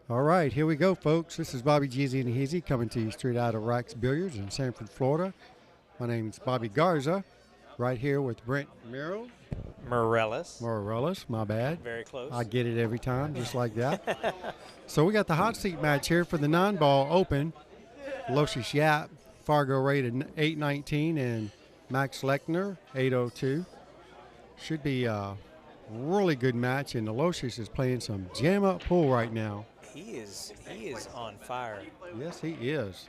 All right, here we go, folks. This is Bobby Jeezy and Heezy coming to you straight out of Rax Billiards in Sanford, Florida. My name's Bobby Garza, right here with Brent Mireles, my bad. Very close. I get it every time, just like that. So we got the hot seat match here for the 9-ball open. Aloysius Yapp, Fargo rated 819, and Max Lechner, 802. Should be a really good match, and Aloysius is playing some jam-up pool right now. He is on fire. Yes, he is.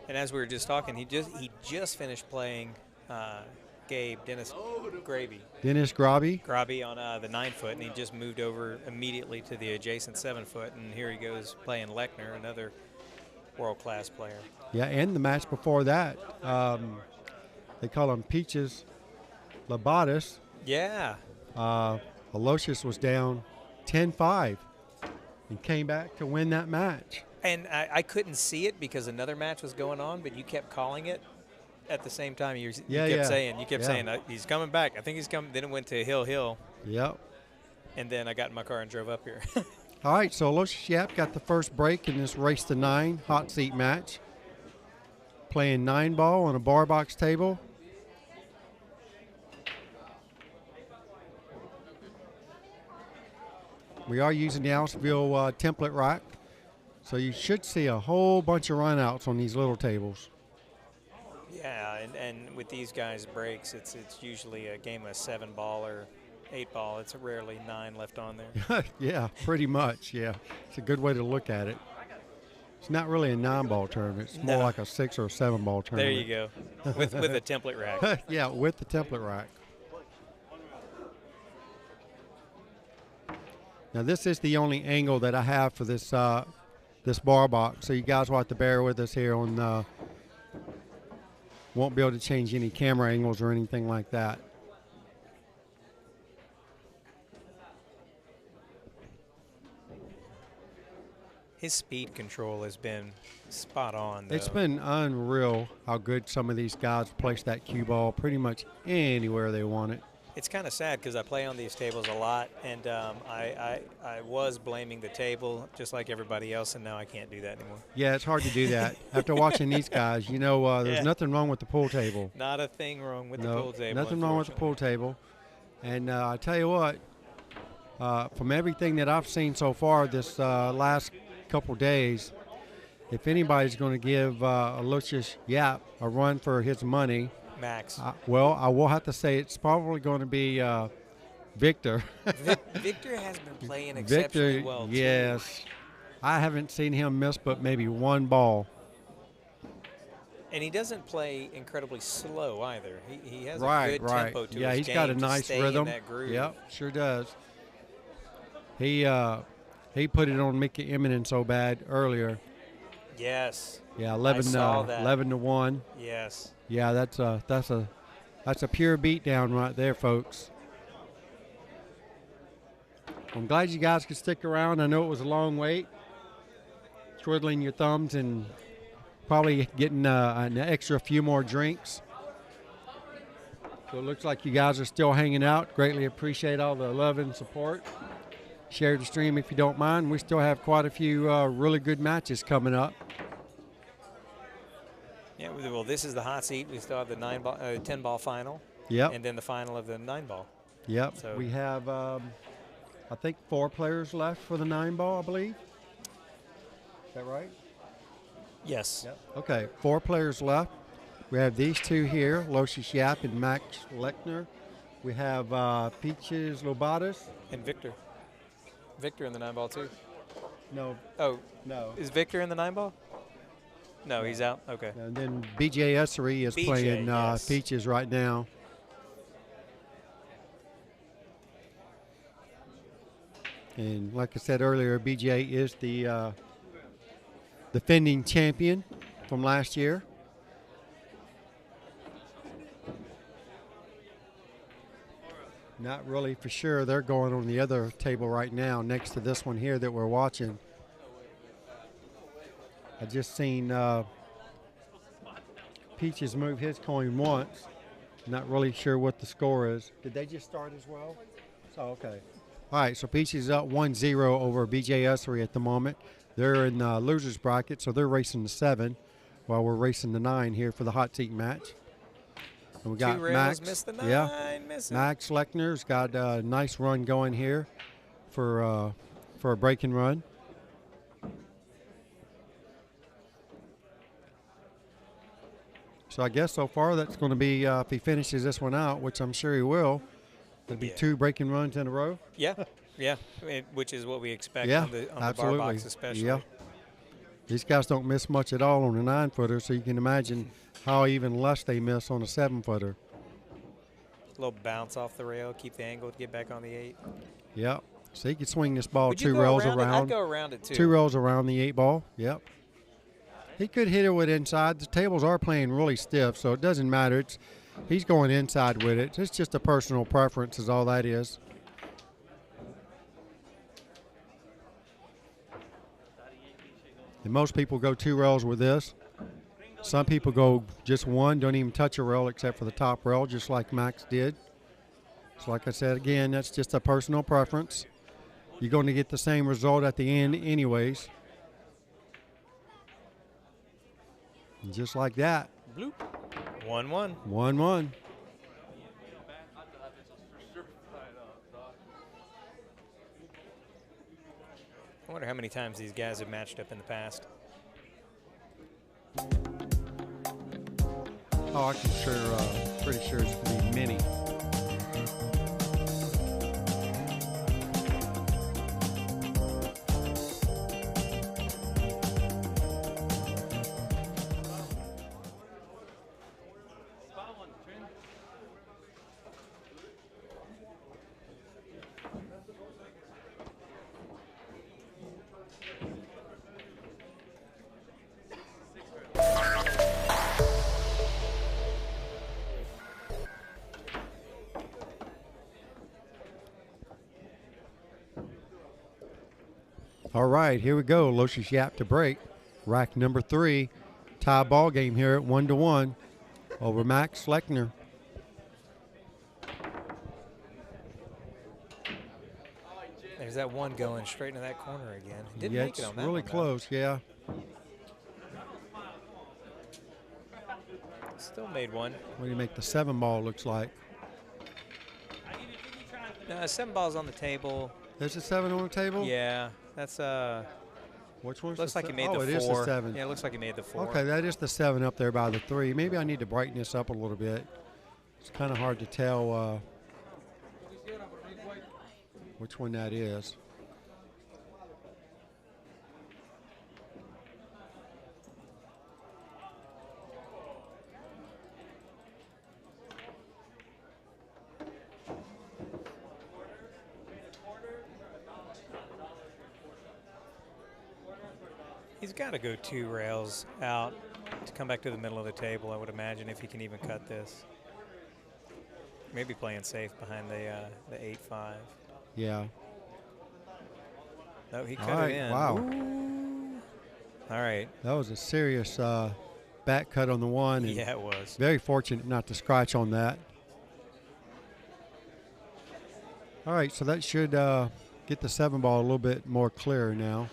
And as we were just talking, he just finished playing Dennis Graby on the 9-foot, and he just moved over immediately to the adjacent 7-foot, and here he goes playing Lechner, another world-class player. Yeah, and the match before that, they call him Peaches Labadas. Yeah. Aloysius was down 10-5 and came back to win that match. And I couldn't see it because another match was going on, but you kept calling it at the same time. You kept saying, he's coming back. I think he's coming. Then it went to Hill. Yep. And then I got in my car and drove up here. All right, so Aloysius Yapp got the first break in this race to 9 hot seat match. Playing 9-ball on a BarBox table. We are using the Outsville template rack, so you should see a whole bunch of runouts on these little tables. Yeah, and with these guys' breaks, it's usually a game of 7-ball or 8-ball. It's rarely 9 left on there. Yeah, pretty much, yeah. It's a good way to look at it. It's not really a 9-ball tournament. It's more like a 6 or 7-ball tournament. There you go, with a template rack. Yeah, with the template rack. Now this is the only angle that I have for this this BarBox, so you guys will have to bear with us here on. Won't be able to change any camera angles or anything like that. His speed control has been spot on, though. It's been unreal how good some of these guys place that cue ball pretty much anywhere they want it. It's kind of sad because I play on these tables a lot, and I was blaming the table just like everybody else, and now I can't do that anymore. Yeah, it's hard to do that. After watching these guys, you know, there's nothing wrong with the pool table. Not a thing wrong with the pool table. Nothing wrong with the pool table. And I tell you what, from everything that I've seen so far this last couple days, if anybody's going to give Aloysius Yapp a run for his money, Max. Well, I will have to say it's probably going to be Victor. Victor has been playing exceptionally well, too. Yes. I haven't seen him miss but maybe one ball. And he doesn't play incredibly slow either. He has a good tempo to his game. Yeah, he's got a nice rhythm. In that groove. Yep, sure does. He put it on Mickey Eminem so bad earlier. Yes. Yeah, 11 to 1. Yes. Yeah, that's a pure beatdown right there, folks. I'm glad you guys could stick around. I know it was a long wait, twiddling your thumbs and probably getting an extra few more drinks. So it looks like you guys are still hanging out. Greatly appreciate all the love and support. Share the stream if you don't mind. We still have quite a few really good matches coming up. Yeah, well, this is the hot seat. We still have the 10-ball final. Yep. And then the final of the 9-ball. Yep. So we have, I think, 4 players left for the 9-ball, I believe. Is that right? Yes. Yep. Okay, 4 players left. We have these two here, Aloysius Yapp and Max Lechner. We have Peaches Lobatas. And Victor. Victor in the 9-ball, too. No. Oh. No. Is Victor in the 9-ball? No, he's out. Okay. And then BJ Essery is playing yes. Peaches right now. And like I said earlier, BJ is the defending champion from last year. Not really for sure. They're going on the other table right now next to this one here that we're watching. I just seen Peaches move his coin once. Not really sure what the score is. Did they just start as well? Oh, okay. All right, so Peachy's up 1-0 over BJ Ussery at the moment. They're in the losers bracket, so they're racing the 7 while we're racing the 9 here for the hot seat match. And we got Max. Missed the 9. Yeah, missing. Max Lechner's got a nice run going here for a break and run. So I guess so far that's going to be, if he finishes this one out, which I'm sure he will, it'll be 2 breaking runs in a row. Yeah, yeah, which is what we expect on the BarBox especially. Yeah. These guys don't miss much at all on the 9-footer, so you can imagine how even less they miss on a 7-footer. A little bounce off the rail, keep the angle to get back on the 8. Yep. So he could swing this ball Would 2 you go rails around. around. I'd go around it too. 2 rails around the 8 ball. Yep. He could hit it with inside. The tables are playing really stiff, so it doesn't matter. He's going inside with it. It's just a personal preference is all that is. And most people go 2 rails with this. Some people go just 1, don't even touch a rail except for the top rail, just like Max did. So like I said, again, that's just a personal preference. You're going to get the same result at the end anyways. And just like that. Bloop. 1-1. 1-1. I wonder how many times these guys have matched up in the past. Oh, I can pretty sure it's going to be many. All right, here we go. Aloysius Yapp to break. Rack number 3. Tie ball game here at 1-1 over Max Lechner. There's that one going straight into that corner again. Didn't make it on that really one, close, yeah. Still made one. What do you make the 7 ball looks like? No, 7 balls on the table. There's a 7 on the table? Yeah, that's Which one's looks like he made the 4. It is the 7. Yeah, it looks like he made the 4. Okay, that is the 7 up there by the 3. Maybe I need to brighten this up a little bit. It's kind of hard to tell which one that is. He's got to go 2 rails out to come back to the middle of the table, I would imagine, if he can even cut this. Maybe playing safe behind the 8-5. Yeah. No, he cut it in. Wow. Ooh. All right. That was a serious back cut on the 1. Yeah, it was. Very fortunate not to scratch on that. All right, so that should get the 7 ball a little bit more clear now.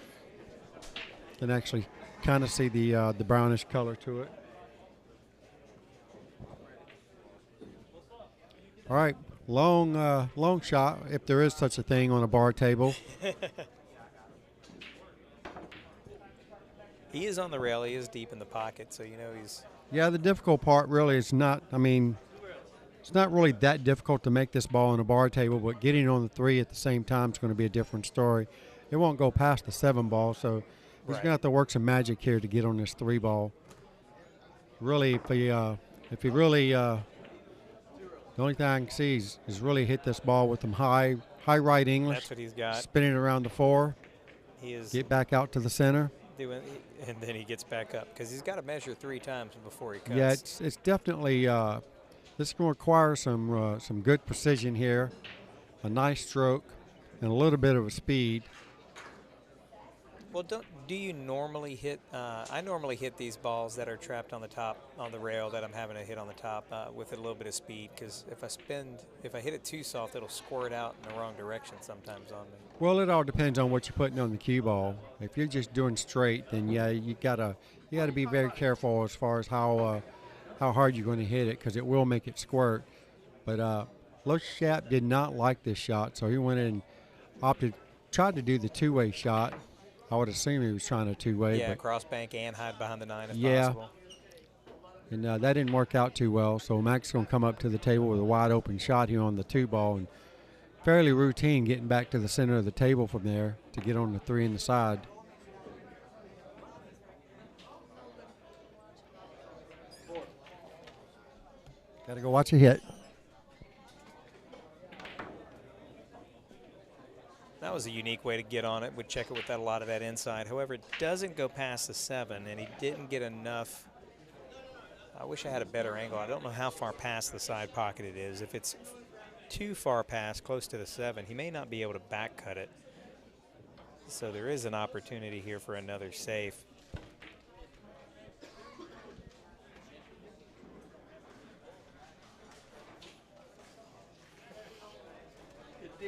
Can actually kind of see the brownish color to it. All right, long shot, if there is such a thing on a bar table. He is on the rail. He is deep in the pocket, so you know he's. Yeah, the difficult part really is not. I mean, it's not really that difficult to make this ball on a bar table, but getting on the 3 at the same time is going to be a different story. It won't go past the 7 ball, so. He's going to have to work some magic here to get on this 3 ball. Really, if he really, the only thing I can see is really hit this ball with some high right English. That's what he's got. Spinning around the 4. He is. Get back out to the center. And then he gets back up because he's got to measure 3 times before he cuts. Yeah, it's definitely this is going to require some good precision here, a nice stroke, and a little bit of a speed. Well, do you normally hit? I normally hit these balls that are trapped on the top, on the rail that I'm having to hit on the top with a little bit of speed, because if I hit it too soft, it'll squirt out in the wrong direction sometimes on me. Well, it all depends on what you're putting on the cue ball. If you're just doing straight, then yeah, you gotta be very careful as far as how hard you're going to hit it, because it will make it squirt. But Aloysius Yapp did not like this shot, so he went in and tried to do the two-way shot. I would assume he was trying a two-way. Yeah, cross bank and hide behind the 9 if yeah, possible. And that didn't work out too well, so Mac's going to come up to the table with a wide-open shot here on the 2-ball, and fairly routine getting back to the center of the table from there to get on the 3 in the side. Got to go watch a hit. That was a unique way to get on it. Would check it with a lot of that inside. However, it doesn't go past the 7, and he didn't get enough. I wish I had a better angle. I don't know how far past the side pocket it is. If it's too far past, close to the 7, he may not be able to back cut it. So there is an opportunity here for another safe.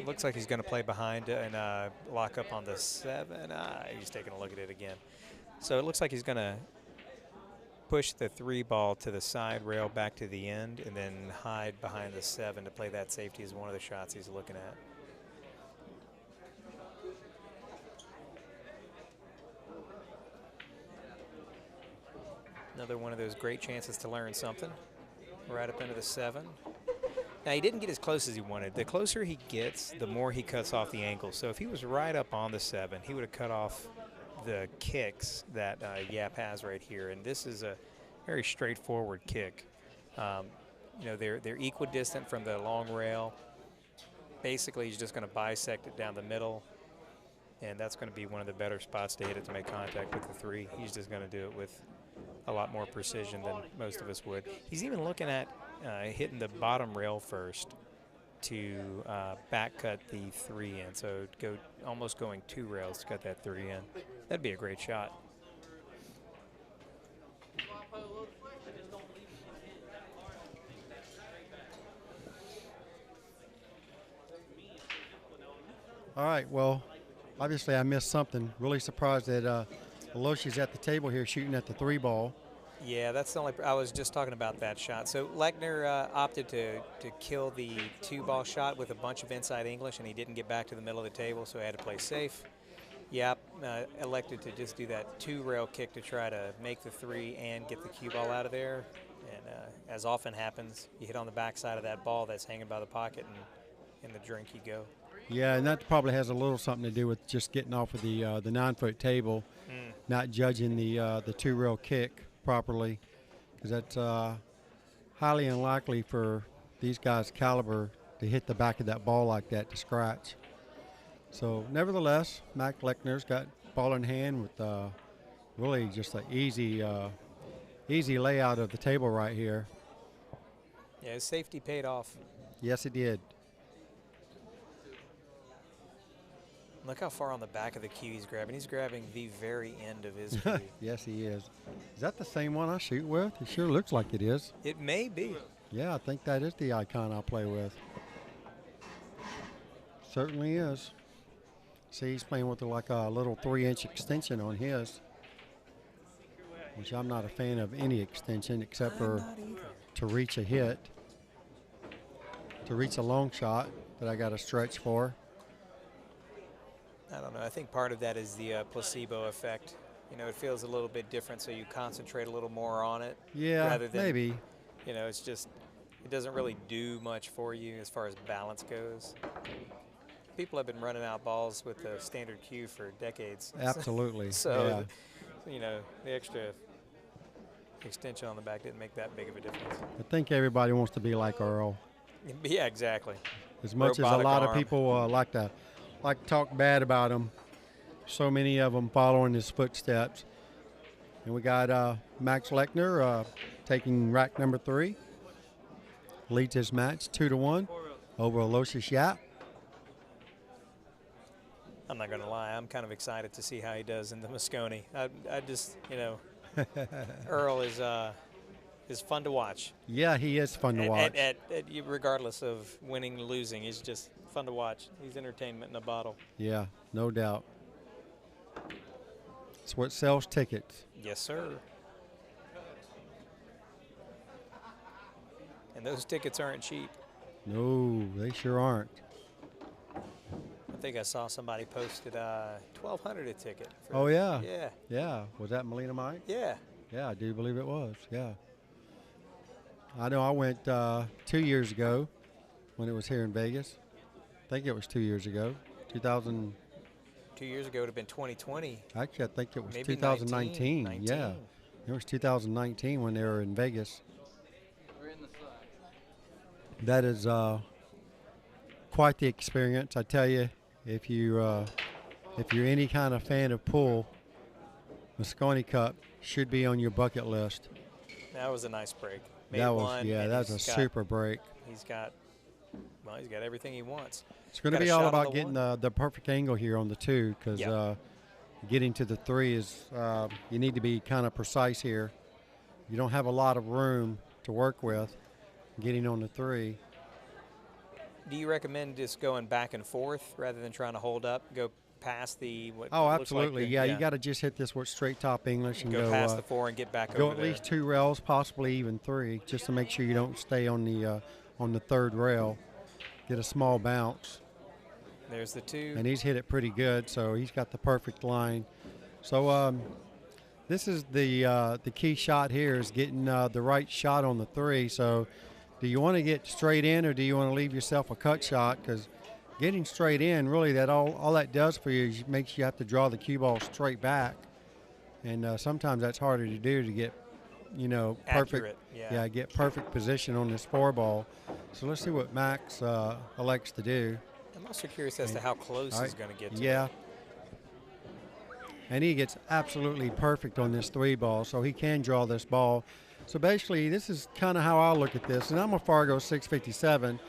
Looks like he's going to play behind and lock up on the 7. He's taking a look at it again. So it looks like he's going to push the 3-ball to the side rail back to the end and then hide behind the 7 to play that safety is one of the shots he's looking at. Another one of those great chances to learn something. Right up into the 7. Now, he didn't get as close as he wanted. The closer he gets, the more he cuts off the angle. So if he was right up on the 7, he would have cut off the kicks that Yapp has right here. And this is a very straightforward kick. You know, they're equidistant from the long rail. Basically, he's just going to bisect it down the middle. And that's going to be one of the better spots to hit it to make contact with the 3. He's just going to do it with a lot more precision than most of us would. He's even looking at hitting the bottom rail first to back cut the 3 in. So almost going 2 rails to cut that 3 in. That'd be a great shot. All right, well, obviously I missed something. Really surprised that Aloysius at the table here shooting at the 3-ball. Yeah, that's the only. I was just talking about that shot. So Lechner opted to kill the 2-ball shot with a bunch of inside English, and he didn't get back to the middle of the table, so he had to play safe. Yapp elected to just do that 2-rail kick to try to make the 3 and get the cue ball out of there. And as often happens, you hit on the backside of that ball that's hanging by the pocket, and in the drink you go. Yeah, and that probably has a little something to do with just getting off of the 9-foot table, not judging the 2-rail kick properly, because that's highly unlikely for these guys' caliber to hit the back of that ball like that to scratch. So nevertheless, Mac Lechner's got ball in hand with really just an easy layout of the table right here. Yeah, his safety paid off. Yes, it did. Look how far on the back of the cue he's grabbing. He's grabbing the very end of his cue. Yes, he is. Is that the same one I shoot with? It sure looks like it is. It may be. Yeah, I think that is the icon I play with. Certainly is. See, he's playing with like a little 3-inch extension on his, which I'm not a fan of any extension except for to reach a hit, to reach a long shot that I got to stretch for. I don't know. I think part of that is the placebo effect. You know, it feels a little bit different, so you concentrate a little more on it. Yeah, rather than, maybe. You know, it's just, it doesn't really do much for you as far as balance goes. People have been running out balls with the standard cue for decades. Absolutely. So, yeah. You know, the extra extension on the back didn't make that big of a difference. I think everybody wants to be like Earl. Yeah, exactly. As much Robotic as a lot arm. of people like to talk bad about him, so many of them following his footsteps. And we got Max Lechner taking rack number 3. Leads his match 2-1 over Aloysius Yapp. I'm not going to lie. I'm kind of excited to see how he does in the Moscone. I just, you know, Earl is fun to watch. Yeah, he is fun to watch. Regardless of winning or losing, he's just fun to watch. He's entertainment in a bottle. Yeah, no doubt. It's what sells tickets. Yes, sir. And those tickets aren't cheap. No, they sure aren't. I think I saw somebody posted $1,200 a ticket. Oh, yeah. Yeah. Yeah. Was that Molina Mike? Yeah. Yeah, I do believe it was. Yeah. I know I went 2 years ago when it was here in Vegas. I think it was 2 years ago. 2000. 2 years ago would have been 2020. Actually, I think it was Maybe 2019. 19. Yeah. It was 2019 when they were in Vegas. That is quite the experience. I tell you, if you're any kind of fan of pool, Moscone Cup should be on your bucket list. That was a nice break. That was a super break. He's got everything he wants. It's going to be all about getting the perfect angle here on the 2, because getting to the 3 is you need to be kind of precise here. You don't have a lot of room to work with getting on the 3. Do you recommend just going back and forth rather than trying to hold up, go past the what? Oh, looks absolutely. like Yeah, you got to just hit this with straight top English and go past the 4 and get back go over at there. least 2 rails, possibly even 3, just to make sure you don't stay on the 3rd rail. Get a small bounce. There's the 2. And he's hit it pretty good, so he's got the perfect line. So this is the key shot here, is getting the right shot on the 3. So do you want to get straight in, or do you want to leave yourself a cut shot? Because getting straight in, really, that all that does for you is makes you have to draw the cue ball straight back, and sometimes that's harder to do, to get, you know, perfect. Accurate, get perfect position on this 4 ball. So let's see what Max elects to do. I'm also curious as to how close he's going to get to Yeah. it. And he gets absolutely perfect on this 3 ball, so he can draw this ball. So basically, this is kind of how I look at this. And I'm a Fargo 657.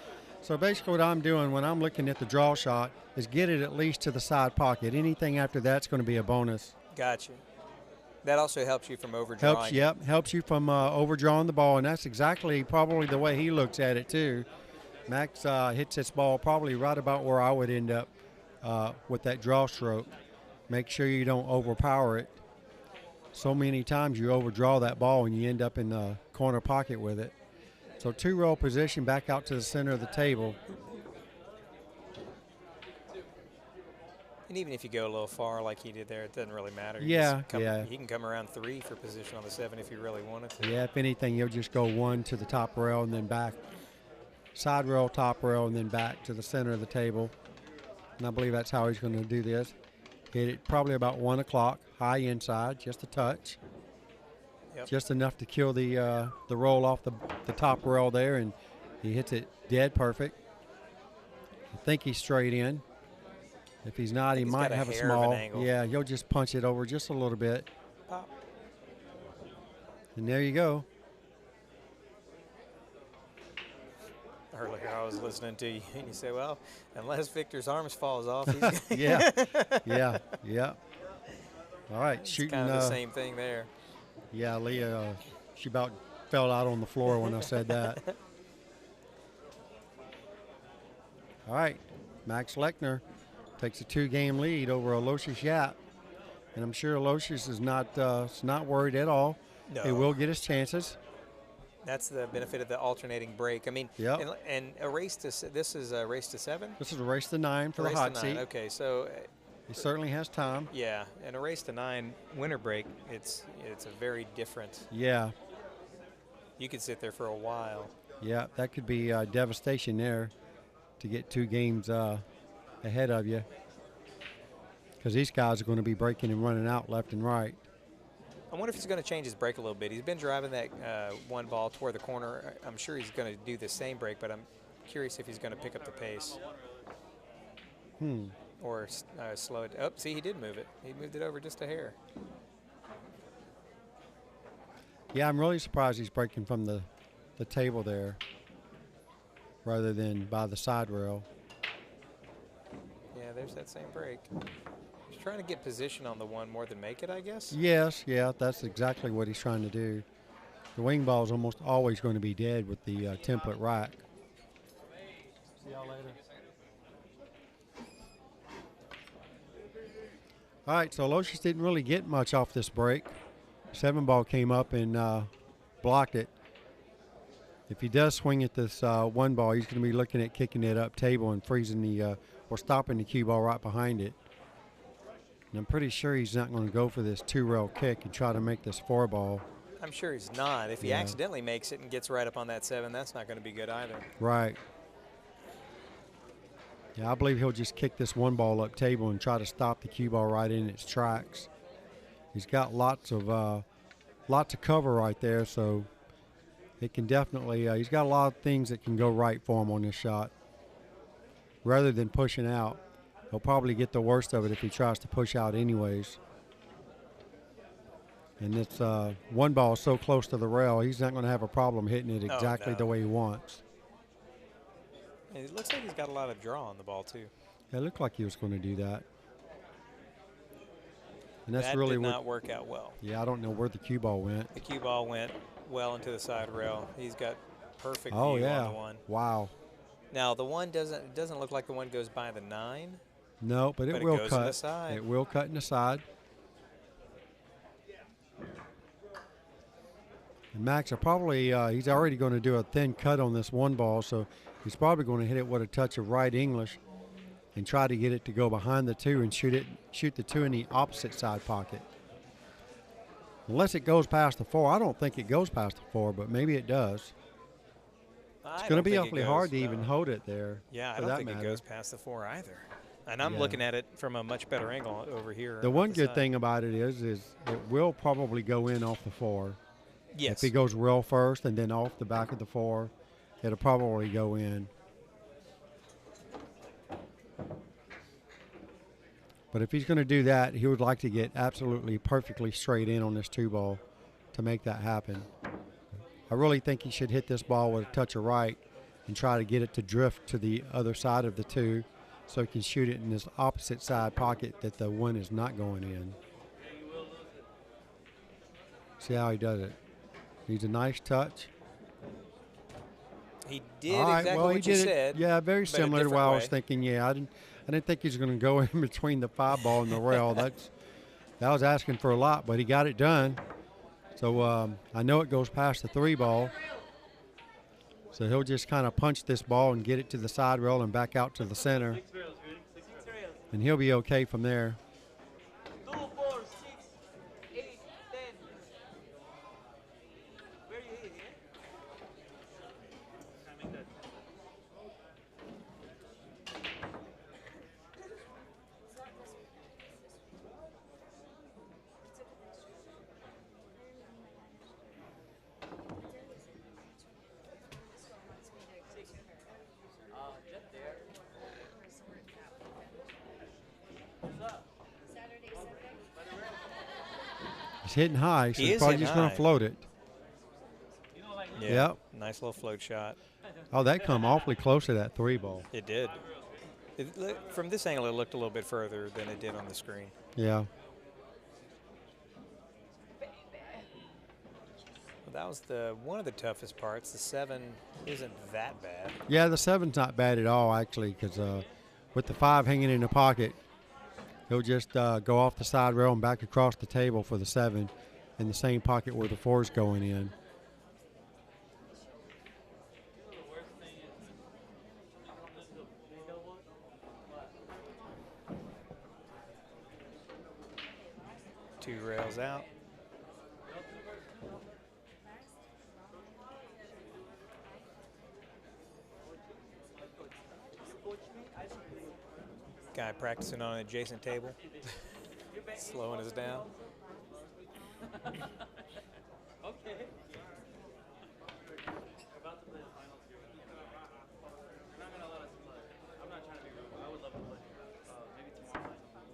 So basically what I'm doing when I'm looking at the draw shot is get it at least to the side pocket. Anything after that's going to be a bonus. Gotcha. That also helps you from overdrawing. Helps you from overdrawing the ball, and that's exactly probably the way he looks at it too. Max hits this ball probably right about where I would end up with that draw stroke. Make sure you don't overpower it. So many times you overdraw that ball and you end up in the corner pocket with it. So 2 roll position back out to the center of the table. And even if you go a little far like he did there, it doesn't really matter. He can come around 3 for position on the 7 if you really wanted to. Yeah, if anything, you'll just go 1 to the top rail and then back. Side rail, top rail, and then back to the center of the table. And I believe that's how he's going to do this. Hit it probably about 1 o'clock, high inside, just a touch. Yep. Just enough to kill the roll off the top rail there, and he hits it dead perfect. I think he's straight in. If he's not, he might have a small. Yeah, he'll just punch it over just a little bit. Pop. And there you go. Earlier I was listening to you, and you say, well, unless Victor's arms falls off, he's yeah. All right, it's shooting. kind of the same thing there. Yeah, Leah, she about fell out on the floor when I said that. All right, Max Lechner takes a 2-game lead over Aloysius Yapp, and I'm sure Aloysius is not worried at all. No. He will get his chances. That's the benefit of the alternating break. I mean, and a race to this is a race to 7. This is a race to 9 for the hot seat. Okay, so he certainly has time. Yeah, and a race to 9 winter break, it's a very different. Yeah. You could sit there for a while. Yeah, that could be devastation there, to get 2 games ahead of you, because these guys are going to be breaking and running out left and right. I wonder if he's going to change his break a little bit. He's been driving that 1 ball toward the corner. I'm sure he's going to do the same break, but I'm curious if he's going to pick up the pace. Or slow it. Oh, see, he did move it. He moved it over just a hair. Yeah, I'm really surprised he's breaking from the table there rather than by the side rail. Yeah, there's that same break. He's trying to get position on the one more than make it, I guess. Yes, yeah, that's exactly what he's trying to do. The wing ball is almost always going to be dead with the template rack. See y'all later. All right, so Aloysius didn't really get much off this break. 7 ball came up and blocked it. If he does swing at this 1 ball, he's going to be looking at kicking it up table and freezing the or stopping the cue ball right behind it. And I'm pretty sure he's not going to go for this 2-rail kick and try to make this 4 ball. I'm sure he's not. If he accidentally makes it and gets right up on that 7, that's not going to be good either. Right. Yeah, I believe he'll just kick this 1 ball up table and try to stop the cue ball right in its tracks. He's got lots of cover right there, so it can definitely. He's got a lot of things that can go right for him on this shot. Rather than pushing out, he'll probably get the worst of it if he tries to push out anyways. And this 1 ball is so close to the rail, he's not going to have a problem hitting it exactly the way he wants. It looks like he's got a lot of draw on the ball, too. Yeah, it looked like he was going to do that. And that's that really did not work out well. Yeah, I don't know where the cue ball went. The cue ball went well into the side rail. He's got perfect view on the 1. Wow. Now, the 1 doesn't look like the 1 goes by the 9. No, but it will goes cut. in the side. It will cut in the side. And Max are probably, he's already going to do a thin cut on this 1 ball, so he's probably going to hit it with a touch of right English and try to get it to go behind the 2 and shoot the 2 in the opposite side pocket. Unless it goes past the 4. I don't think it goes past the 4, but maybe it does. It's going to be awfully hard to even hold it there. Yeah, I don't think it goes past the 4 either. And I'm looking at it from a much better angle over here. The one good thing about it is it will probably go in off the 4. Yes. If he goes rail first and then off the back of the 4, it'll probably go in. But if he's going to do that, he would like to get absolutely perfectly straight in on this 2 ball to make that happen. I really think he should hit this ball with a touch of right and try to get it to drift to the other side of the 2 so he can shoot it in this opposite side pocket that the 1 is not going in. See how he does it. Needs a nice touch. He did exactly what you said. Yeah, very similar to what I was thinking. Yeah, I didn't think he was going to go in between the 5 ball and the rail. That was asking for a lot, but he got it done. So I know it goes past the 3 ball. So he'll just kind of punch this ball and get it to the side rail and back out to the center. And he'll be okay from there. 2, 4, 6, 8, 10. Where are you hitting it? He's hitting high, so he's probably just going to float it. Yeah. Yep. Nice little float shot. Oh, that come awfully close to that 3 ball. It did. From this angle, it looked a little bit further than it did on the screen. Yeah. Well, that was one of the toughest parts. The 7 isn't that bad. Yeah, the 7's not bad at all, actually, because with the 5 hanging in the pocket, he'll just go off the side rail and back across the table for the 7 in the same pocket where the 4's going in. Two rails out. Guy practicing on an adjacent table, slowing us down. Okay.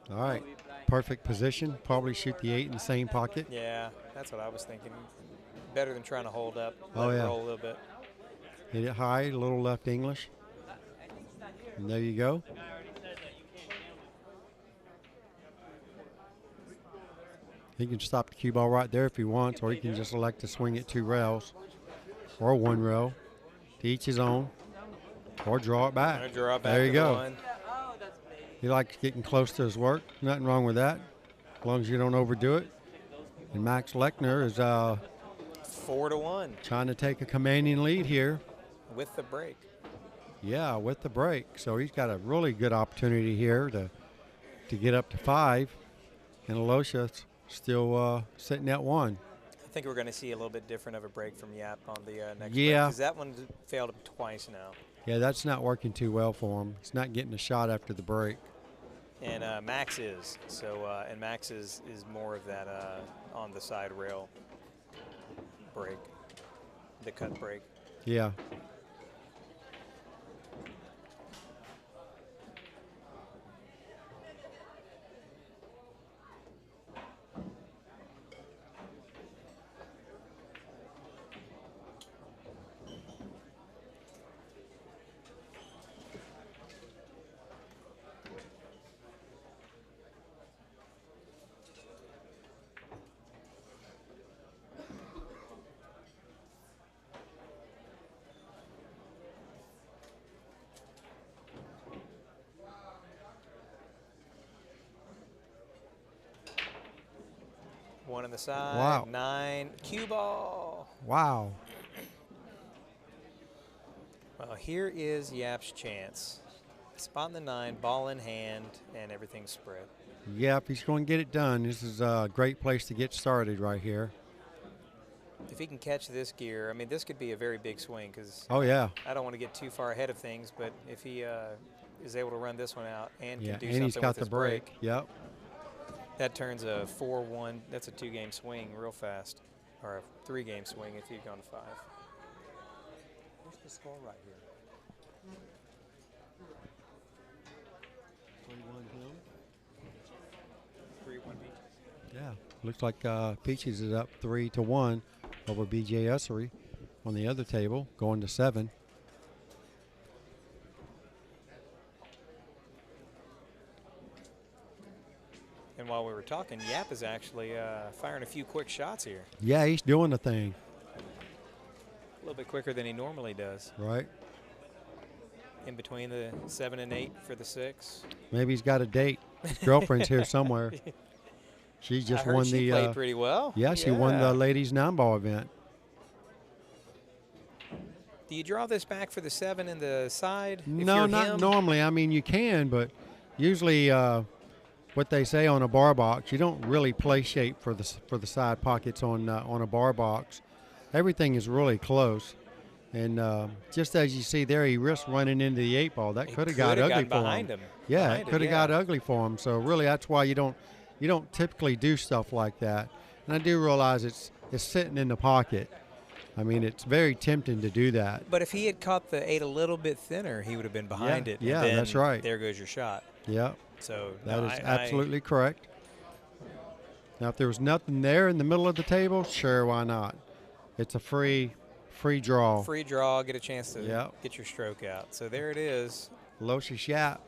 All right, perfect position. Probably shoot the 8 in the same pocket. Yeah, that's what I was thinking. Better than trying to hold up. Oh, Let it yeah. roll a little bit. Hit it high, a little left English. And there you go. He can stop the cue ball right there if he wants, or he can just elect to swing it 2 rails or 1 rail. To each his own, or draw it back. Or draw it back there you to the go. one. He likes getting close to his work. Nothing wrong with that, as long as you don't overdo it. And Max Lechner is 4-1 trying to take a commanding lead here. with the break. Yeah, with the break. So he's got a really good opportunity here to get up to 5. And Aloysius still sitting at 1. I think we're going to see a little bit different of a break from Yapp on the next break, Yeah. because that one failed him twice now. Yeah, that's not working too well for him. He's not getting a shot after the break. And Max is. So, and Max is more of that on the side rail break, the cut break. Yeah. One on the side. Wow. 9. Cue ball. Wow. Well, here is Yapp's chance. Spot in the 9, ball in hand, and everything spread. Yep, he's going to get it done. This is a great place to get started right here. If he can catch this gear, I mean, this could be a very big swing, because Oh, yeah. I don't want to get too far ahead of things, but if he is able to run this one out and Yeah, can do and something he's got with the his break. Yep. that turns a 4-1. That's a 2-game swing real fast, or a 3-game swing if you'd gone to 5. What's the score right here? 3-1 Beach. Yeah. Looks like Peaches is up 3-1 over BJ Ussery on the other table, going to 7. And while we were talking, Yapp is actually firing a few quick shots here. Yeah, he's doing the thing. A little bit quicker than he normally does. Right. In between the 7 and 8 for the 6. Maybe he's got a date. His girlfriend's here somewhere. She just I heard won she the. played pretty well. Yeah, she won the ladies' 9-ball event. Do you draw this back for the 7 and the side? No, not normally. I mean, you can, but usually what they say on a bar box, you don't really play shape for the side pockets on a bar box. Everything is really close. And just as you see there, he risked running into the 8-ball. That could have got ugly for him. Yeah, it could have got ugly for him. So really, that's why you don't typically do stuff like that. And I do realize it's sitting in the pocket. I mean, it's very tempting to do that. But if he had caught the 8 a little bit thinner, he would have been behind it. Yeah, and then that's right. There goes your shot. Yeah. So that is absolutely correct. Now, if there was nothing there in the middle of the table, sure, why not? It's a free draw. Free draw, get a chance to get your stroke out. So there it is. Aloysius Yapp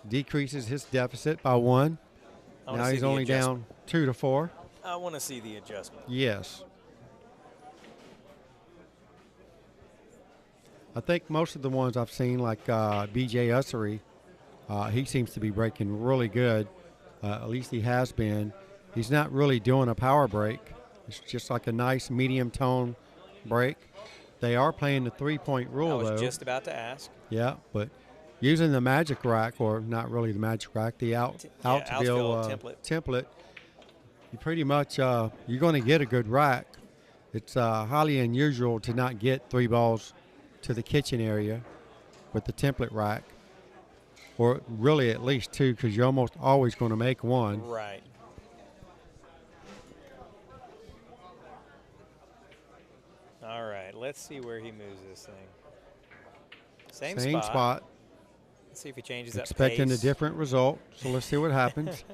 decreases his deficit by 1. Now he's only down 2-4. I want to see the adjustment. Yes. I think most of the ones I've seen, like BJ Ussery, he seems to be breaking really good. At least he has been. He's not really doing a power break. It's just like a nice medium tone break. They are playing the 3-point rule, though. I was just about to ask. Yeah, but using the magic rack, or not really the magic rack, the Outsville template, you pretty much you're going to get a good rack. It's highly unusual to not get 3 balls to the kitchen area with the template rack, or really at least 2, because you're almost always going to make 1. Right. All right, let's see where he moves this thing. Same spot. Let's see if he changes that pace. Expecting a different result, so let's see what happens.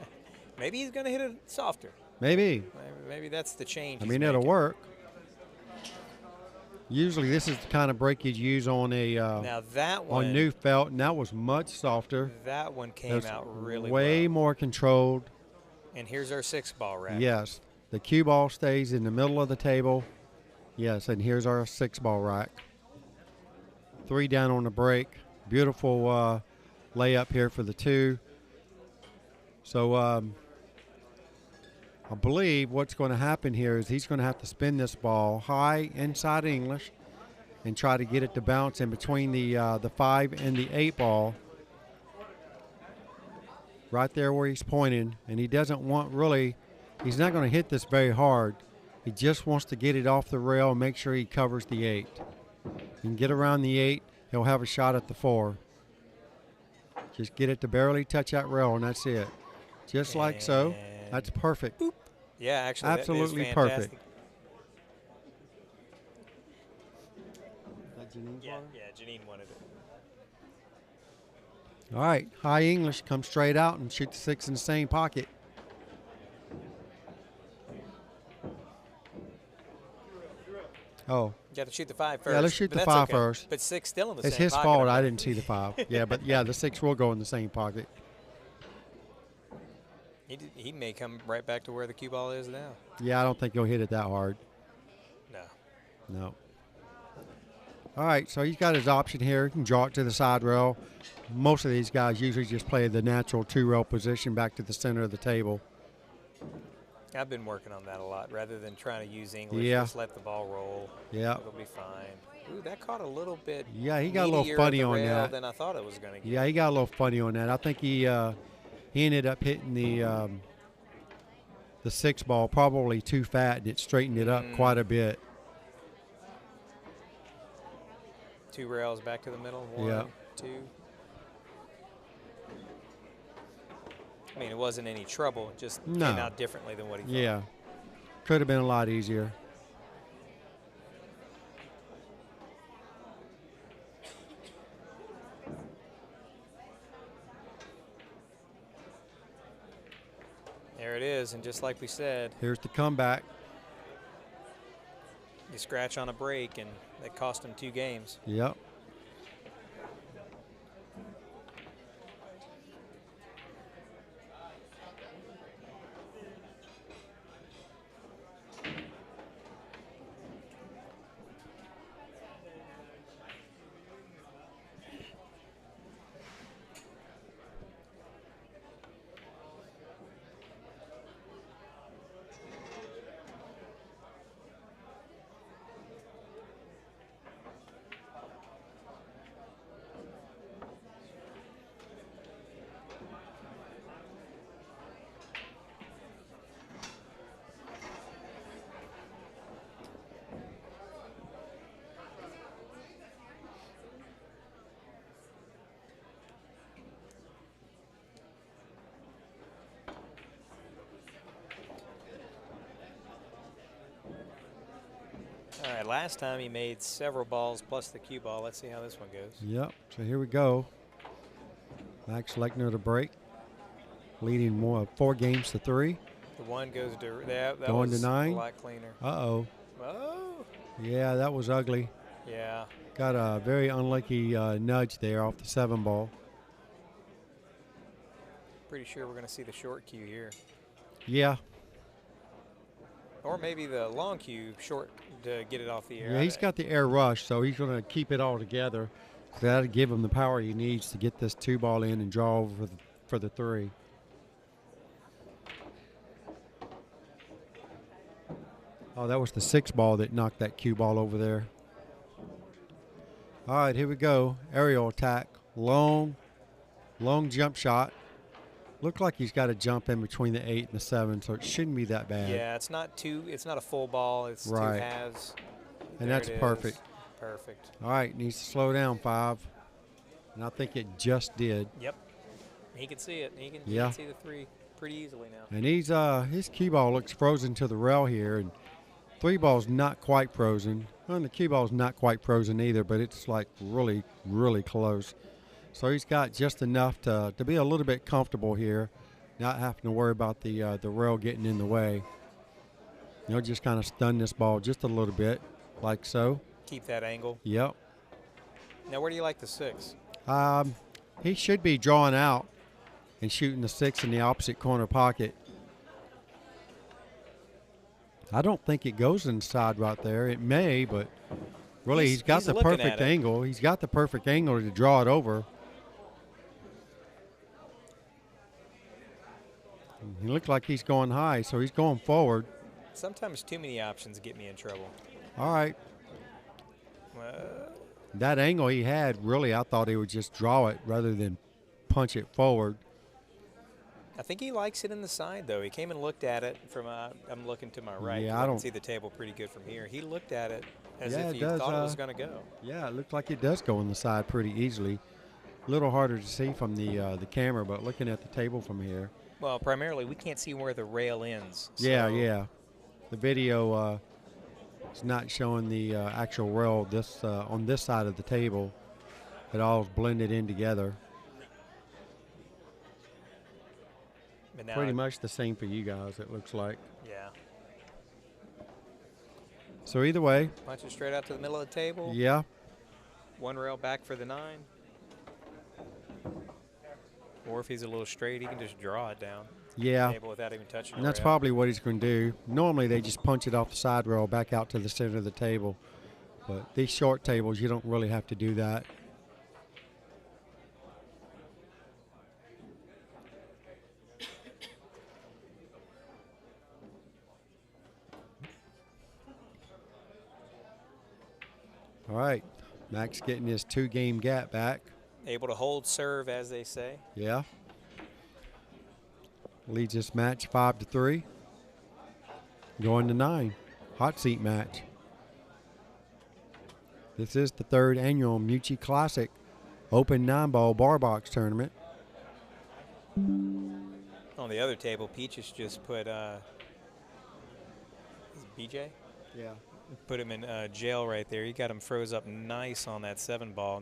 Maybe he's going to hit it softer. Maybe. Maybe that's the change. I mean, it'll work. Usually this is the kind of break you'd use on a now that one, on new felt, and that was much softer. That one came out really way well. more controlled. And here's our 6-ball rack. Yes. The cue ball stays in the middle of the table. Yes, and here's our 6-ball rack. 3 down on the break. Beautiful layup here for the 2. So I believe what's going to happen here is he's going to have to spin this ball high inside English and try to get it to bounce in between the 5 and the 8 ball. Right there where he's pointing. And he doesn't want he's not going to hit this very hard. He just wants to get it off the rail and make sure he covers the 8. He can get around the 8, he'll have a shot at the 4. Just get it to barely touch that rail, and that's it. Just like so. That's perfect. Boop. Yeah, actually, absolutely that is perfect. Yeah, Janine wanted it. All right, high English comes straight out and shoot the 6 in the same pocket. Oh. You have to shoot the 5 first. Yeah, let's shoot the 5 first. But 6 still in the it's same pocket. It's his fault I didn't see the 5. Yeah, but yeah, the 6 will go in the same pocket. He may come right back to where the cue ball is now. Yeah, I don't think he'll hit it that hard. No. All right, so he's got his option here. He can draw it to the side rail. Most of these guys usually just play the natural 2-rail position back to the center of the table. I've been working on that a lot. Rather than trying to use English, just let the ball roll. Yeah. It'll be fine. Ooh, that caught a little bit. Yeah, he got a little funny on that. Than I thought it was going to get. Yeah, he got a little funny on that. I think he ended up hitting the 6 ball probably too fat, and it straightened it up quite a bit. 2 rails back to the middle. 1, 2. I mean, it wasn't any trouble. It just came out differently than what he thought. Yeah. Could have been a lot easier. There it is, and just like we said. Here's the comeback. You scratch on a break, and that cost him 2 games. Yep. All right, last time he made several balls plus the cue ball. Let's see how this one goes. Yep, so here we go. Max Lechner to break, leading 4 games to 3. The 1 goes to that going was to 9. a lot cleaner. Uh-oh. Oh. Yeah, that was ugly. Yeah. Got a very unlucky nudge there off the 7 ball. Pretty sure we're going to see the short cue here. Yeah. Or maybe the long cue short to get it off the air. Yeah, he's got the air rush, so he's going to keep it all together. That'll give him the power he needs to get this 2 ball in and draw over for the 3. Oh, that was the 6 ball that knocked that cue ball over there. All right, here we go. Aerial attack. Long jump shot. Looked like he's got to jump in between the 8 and the 7, so it shouldn't be that bad. Yeah, it's not a full ball. It's 2 halves. And that's perfect. Perfect. All right, needs to slow down 5. And I think it just did. Yep. He can see it. He can see the 3 pretty easily now. And he's his cue ball looks frozen to the rail here, and 3 ball's not quite frozen. Well, the cue ball's not quite frozen either, but it's like really, really close. So he's got just enough to be a little bit comfortable here, not having to worry about the rail getting in the way. Just kind of stun this ball just a little bit, like so. Keep that angle. Yep. Now, where do you like the 6? He should be drawing out and shooting the 6 in the opposite corner pocket. I don't think it goes inside right there. It may, but really he's got the perfect angle. He's got the perfect angle to draw it over. He looked like he's going high, so he's going forward. Sometimes too many options get me in trouble. All right. That angle he had, really, I thought he would just draw it rather than punch it forward. I think he likes it in the side, though. He came and looked at it from, I'm looking to my right. Yeah, I can see the table pretty good from here. He looked at it as if he thought it was going to go. Yeah, it looked like it does go on the side pretty easily. A little harder to see from the camera, but looking at the table from here. Well, primarily, we can't see where the rail ends. So. Yeah. The video is not showing the actual rail on this side of the table. It all is blended in together. Pretty much the same for you guys, it looks like. Yeah. So either way. Punch it straight out to the middle of the table. Yeah. One rail back for the 9. Or if he's a little straight, he can just draw it down. Yeah. The table without even touching and that's probably what he's going to do. Normally they just punch it off the side rail back out to the center of the table. But these short tables, you don't really have to do that. All right, Max getting his 2-game gap back. Able to hold serve, as they say. Yeah. Leads this match 5-3. Going to 9. Hot seat match. This is the 3rd annual Meucci Classic Open 9-ball BarBox tournament. On the other table, Peaches just put BJ? Yeah. Put him in jail right there. He got him froze up nice on that 7-ball.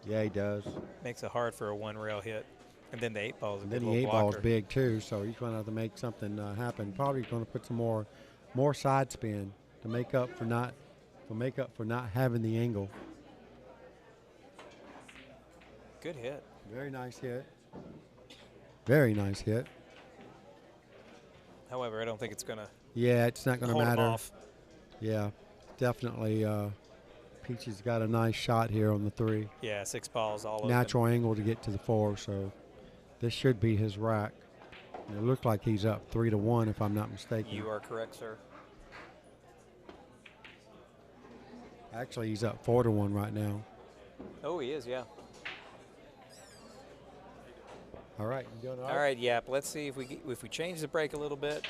Yeah, he does. Makes it hard for a 1-rail hit. And then the 8-ball is a good little blocker. Then the 8-ball is big too, so he's going to have to make something happen. Probably going to put some more side spin to make up for not having the angle. Good hit. Very nice hit. Very nice hit. However, I don't think it's going to. Yeah, it's not going to matter. Off. Yeah, definitely. Peachy's got a nice shot here on the 3. Yeah, 6 balls all over. Natural angle to get to the 4, so this should be his rack. And it looked like he's up 3-1, if I'm not mistaken. You are correct, sir. Actually, he's up 4-1 right now. Oh, he is, yeah. All right, you doing all right? All right, Yap. Let's see if we change the break a little bit.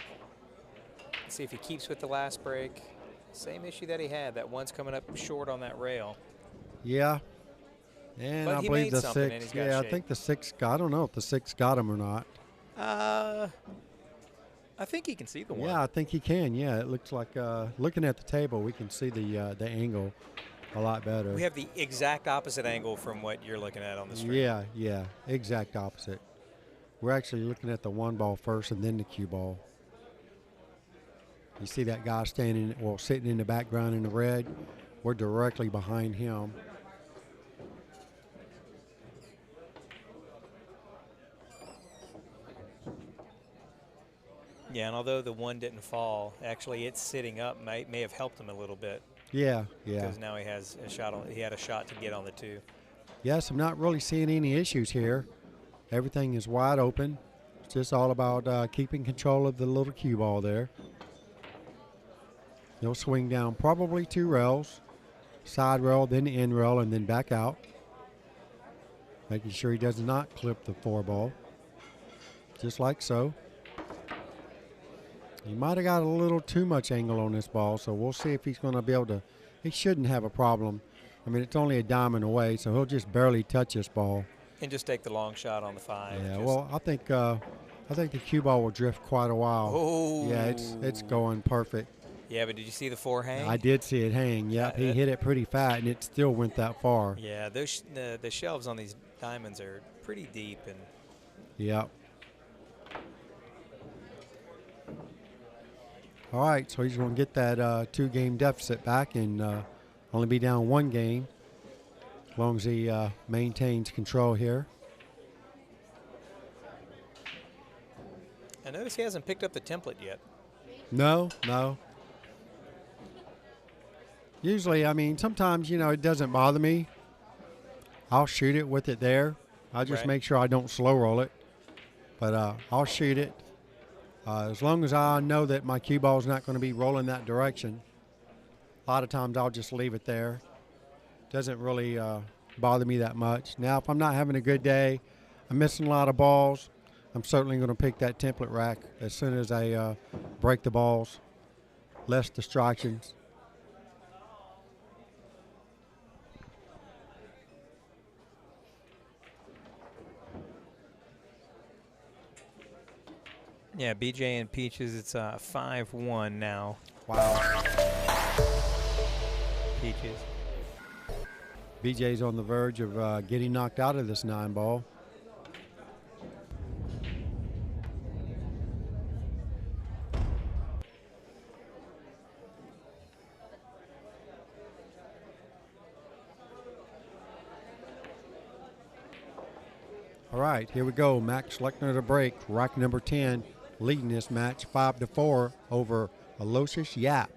Let's see if he keeps with the last break. Same issue that he had. That one's coming up short on that rail. Yeah. And but I believe the 6. Yeah, I think the 6. I don't know if the 6 got him or not. I think he can see the 1. Yeah, I think he can. Yeah, it looks like looking at the table, we can see the angle a lot better. We have the exact opposite angle from what you're looking at on the screen. Yeah, exact opposite. We're actually looking at the 1-ball first and then the cue ball. You see that guy sitting in the background in the red? We're directly behind him. Yeah, and although the 1 didn't fall, actually it's sitting up may have helped him a little bit. Yeah. Because now he has a shot. He had a shot to get on the 2. Yes, I'm not really seeing any issues here. Everything is wide open. It's just all about keeping control of the little cue ball there. He'll swing down probably 2 rails, side rail, then the end rail, and then back out. Making sure he does not clip the 4-ball, just like so. He might have got a little too much angle on this ball, so we'll see if he's going to be able to. He shouldn't have a problem. I mean, it's only a diamond away, so he'll just barely touch this ball. And just take the long shot on the 5. Yeah, well, I think the cue ball will drift quite a while. Oh. Yeah, it's going perfect. Yeah, but did you see the 4 hang? I did see it hang. Yep, he hit it pretty fat, and it still went that far. Yeah, those the shelves on these diamonds are pretty deep. And yep. All right, so he's going to get that 2-game deficit back and only be down 1 game as long as he maintains control here. I notice he hasn't picked up the template yet. No, no. Usually, I mean, sometimes, you know, it doesn't bother me. I'll shoot it with it there. I'll just make sure I don't slow roll it. But I'll shoot it. As long as I know that my cue ball is not going to be rolling that direction, a lot of times I'll just leave it there. Doesn't really bother me that much. Now, if I'm not having a good day, I'm missing a lot of balls, I'm certainly going to pick that template rack as soon as I break the balls. Less distractions. Yeah, BJ and Peaches, it's 5-1 now. Wow. Peaches. BJ's on the verge of getting knocked out of this 9-ball. All right, here we go. Max Lechner to break. Rack number 10, leading this match 5-4 over Aloysius Yapp.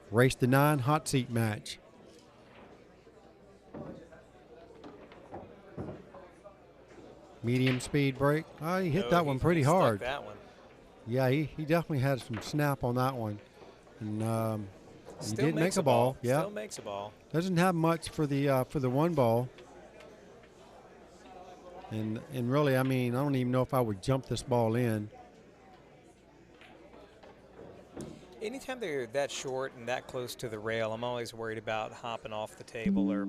Race to 9 hot seat match. Medium speed break. Oh, he hit that one pretty hard. That one. Yeah, he definitely had some snap on that one. And he did make a ball. Yeah. Still makes a ball. Doesn't have much for the 1 ball. And really, I mean, I don't even know if I would jump this ball in. Anytime they're that short and that close to the rail, I'm always worried about hopping off the table or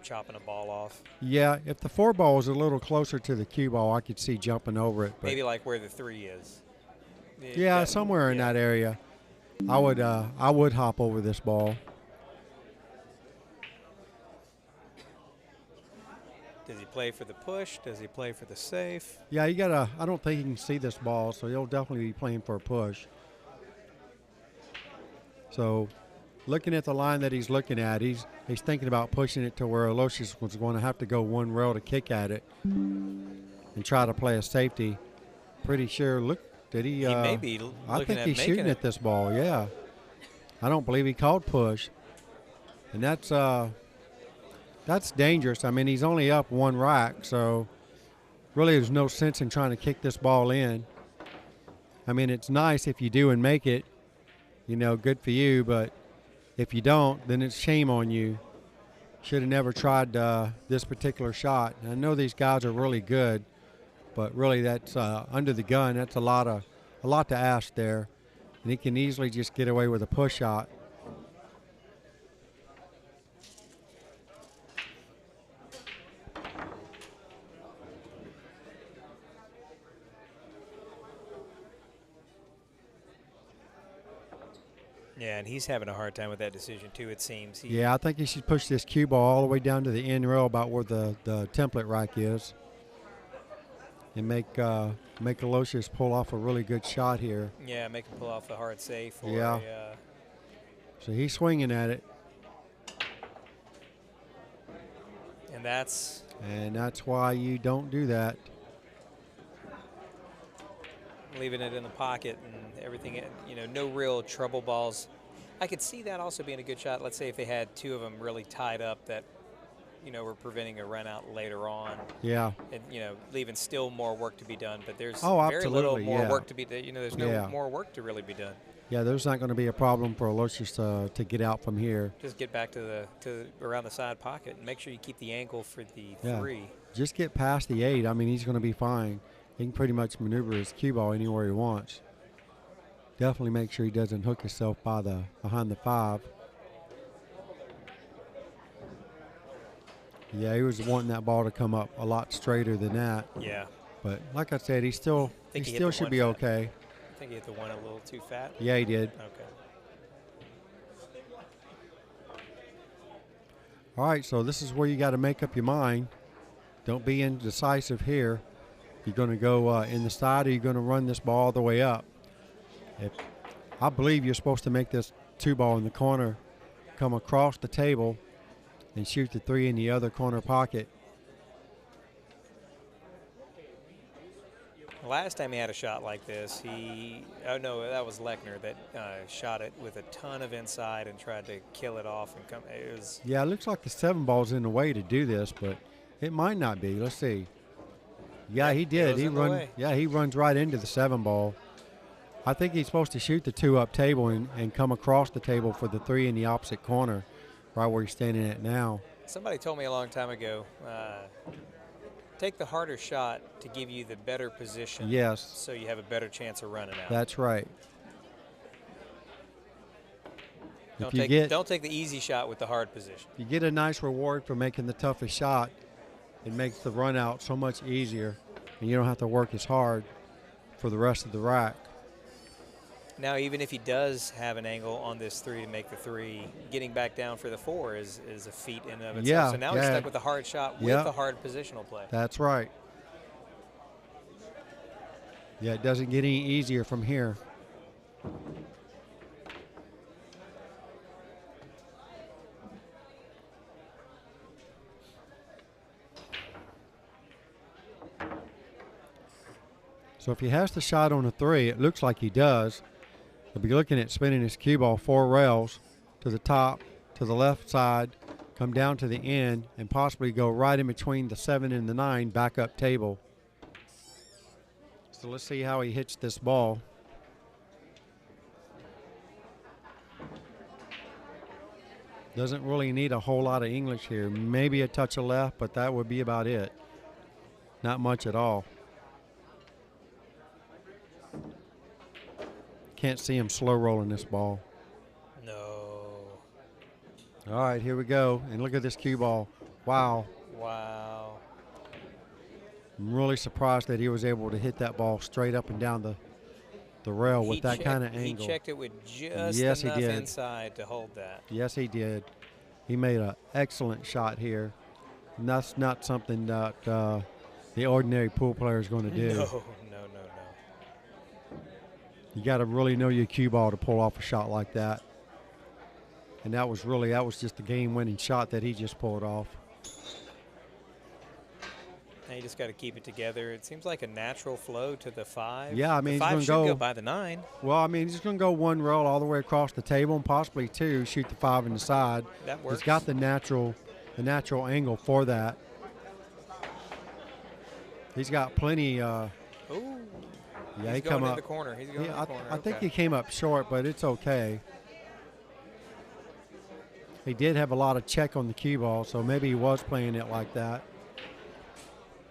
chopping a ball off. Yeah, if the 4 ball was a little closer to the cue ball, I could see jumping over it. But maybe like where the 3 is. Yeah, somewhere in that area. I would hop over this ball. Does he play for the push? Does he play for the safe? Yeah, I don't think he can see this ball, so he'll definitely be playing for a push. So looking at the line that he's looking at, he's thinking about pushing it to where Aloysius was going to have to go 1 rail to kick at it and try to play a safety. Pretty sure, look, did he? He may be I think he's shooting it. at this ball, yeah. I don't believe he called push. And that's dangerous. I mean, he's only up 1 rack, so really there's no sense in trying to kick this ball in. I mean, it's nice if you do and make it, you know, good for you, but if you don't, then it's shame on you. Should have never tried this particular shot. And I know these guys are really good, but really that's under the gun. That's a lot to ask there, and he can easily just get away with a push shot. Yeah, and he's having a hard time with that decision too, it seems. Yeah, I think he should push this cue ball all the way down to the end rail about where the template rack is, and make Aloysius pull off a really good shot here. Yeah, make him pull off a hard safe. Or yeah. So he's swinging at it. And that's why you don't do that. Leaving it in the pocket and everything, you know, no real trouble balls. I could see that also being a good shot. Let's say if they had 2 of them really tied up that, you know, were preventing a run out later on. Yeah. And, you know, leaving still more work to be done. But there's very little more work to be done. You know, there's no Yeah. more work to really be done. Yeah, there's not going to be a problem for Aloysius to get out from here. Just get back to around the side pocket and make sure you keep the angle for the 3. Just get past the 8. I mean, he's going to be fine. He can pretty much maneuver his cue ball anywhere he wants. Definitely make sure he doesn't hook himself behind the 5. Yeah, he was wanting that ball to come up a lot straighter than that. Yeah. But like I said, he still should be okay. I think he hit the 1 a little too fat. Yeah, he did. Okay. All right, so this is where you got to make up your mind. Don't be indecisive here. You're going to go in the side, or you're going to run this ball all the way up. I believe you're supposed to make this 2 ball in the corner come across the table and shoot the 3 in the other corner pocket. Last time he had a shot like this, oh no, that was Lechner that shot it with a ton of inside and tried to kill it off and come. It was. Yeah, it looks like the 7-ball's in the way to do this, but it might not be. Let's see. Yeah, he did. He runs right into the 7-ball. I think he's supposed to shoot the 2 up table and come across the table for the 3 in the opposite corner, right where he's standing at now. Somebody told me a long time ago, take the harder shot to give you the better position. Yes. So you have a better chance of running out. That's right. Don't take the easy shot with the hard position. You get a nice reward for making the toughest shot. It makes the run out so much easier, and you don't have to work as hard for the rest of the rack. Now, even if he does have an angle on this 3 to make the 3, getting back down for the 4 is a feat in and of itself. Yeah, so now he's stuck with the hard shot with the hard positional play. That's right. Yeah, it doesn't get any easier from here. So if he has the shot on a 3, it looks like he does. He'll be looking at spinning his cue ball 4 rails to the top, to the left side, come down to the end, and possibly go right in between the 7 and the 9 back up table. So let's see how he hits this ball. Doesn't really need a whole lot of English here. Maybe a touch of left, but that would be about it. Not much at all. Can't see him slow rolling this ball. No. All right, here we go. And look at this cue ball. Wow. Wow. I'm really surprised that he was able to hit that ball straight up and down the rail with that kind of angle. He checked it with just enough inside to hold that. Yes, he did. He made an excellent shot here. And that's not something that the ordinary pool player is going to do. No. You got to really know your cue ball to pull off a shot like that. And that was just the game-winning shot that he just pulled off. Now you just got to keep it together. It seems like a natural flow to the 5. Yeah, I mean, the 5 he's should going to go by the 9. Well, I mean, he's going to go 1 roll all the way across the table and possibly 2, shoot the 5 in the side. That works. He's got the natural angle for that. He's got plenty. Ooh. Yeah, he's going in the corner. He's going in the corner. I think he came up short, but it's okay. He did have a lot of check on the cue ball, so maybe he was playing it like that.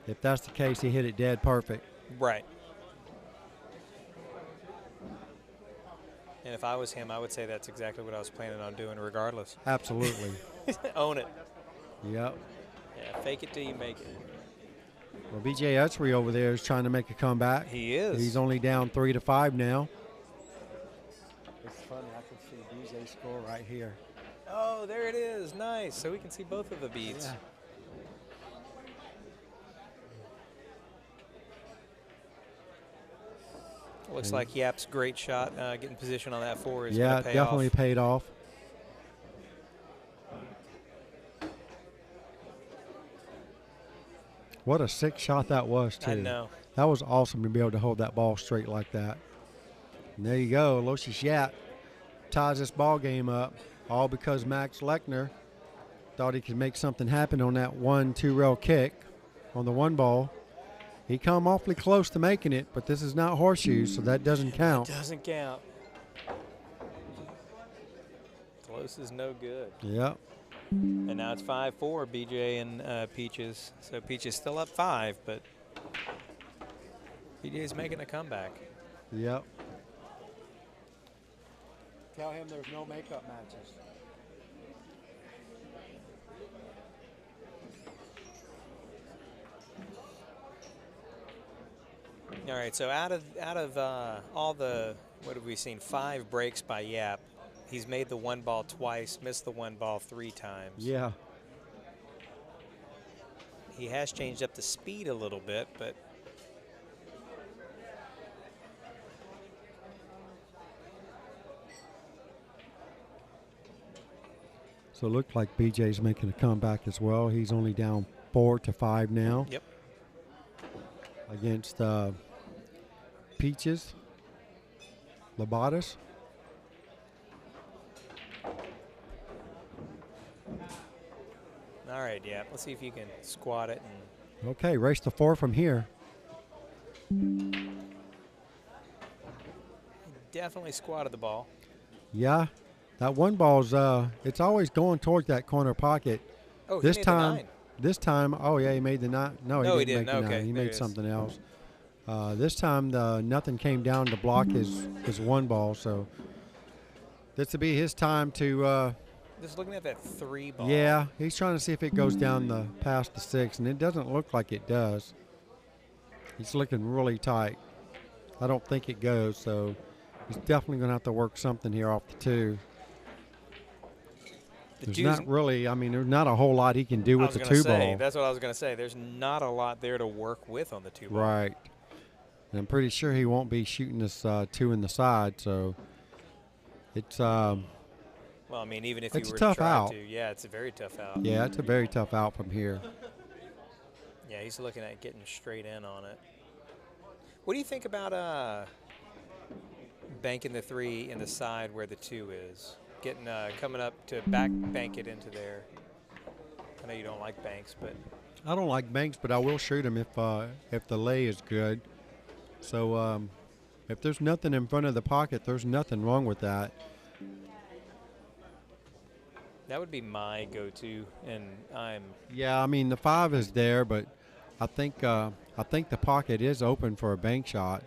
If that's the case, he hit it dead perfect. Right. And if I was him, I would say that's exactly what I was planning on doing regardless. Absolutely. Own it. Yep. Yeah, fake it till you make it. Well, B.J. Utsry over there is trying to make a comeback. He is. He's only down 3-5 now. It's funny. I can see BJ's score right here. Oh, there it is. Nice. So we can see both of the beats. Yeah. Looks like Yapp's great shot, getting position on that 4 is going to pay off. Yeah, definitely paid off. What a sick shot that was, too. I know. That was awesome to be able to hold that ball straight like that. And there you go. Aloysius Yapp ties this ball game up, all because Max Lechner thought he could make something happen on that 1-2 rail kick on the 1 ball. He come awfully close to making it, but this is not horseshoes, so that doesn't count. It doesn't count. Close is no good. Yep. And now it's 5-4, BJ and Peaches. So Peaches still up 5, but BJ's making a comeback. Yep. Tell him there's no makeup matches. All right, so out of all the, what have we seen, 5 breaks by Yapp, he's made the 1 ball twice, missed the 1 ball 3 times. Yeah. He has changed up the speed a little bit, but so it looked like BJ's making a comeback as well. He's only down 4-5 now. Yep. Against Peaches Labadas. All right, yeah. Let's see if you can squat it. And Okay, race to 4 from here. definitely squatted the ball. Yeah, that one ball's it's always going towards that corner pocket. Oh, this he made time, the 9. this time, oh yeah, he made the 9. No, No, he didn't make the 9. Okay, He there made it is. something else. This time, nothing came down to block his one ball. So this will be his time to. Just looking at that 3 ball. Yeah, he's trying to see if it goes down past the 6, and it doesn't look like it does. He's looking really tight. I don't think it goes, so he's definitely going to have to work something here off the 2. There's not really, I mean, there's not a whole lot he can do with the 2 ball. That's what I was going to say. There's not a lot there to work with on the 2 ball. Right. And I'm pretty sure he won't be shooting this 2 in the side, so it's well, I mean, even if you it's were a tough to try out. to, yeah, it's a very tough out. Yeah, it's a very tough out from here. Yeah, he's looking at getting straight in on it. What do you think about banking the 3 in the side where the 2 is? Getting coming up to bank it into there. I know you don't like banks, but I don't like banks, but I will shoot him if the lay is good. So if there's nothing in front of the pocket, there's nothing wrong with that. that would be my go-to, and I'm. Yeah, I mean the 5 is there, but I think the pocket is open for a bank shot.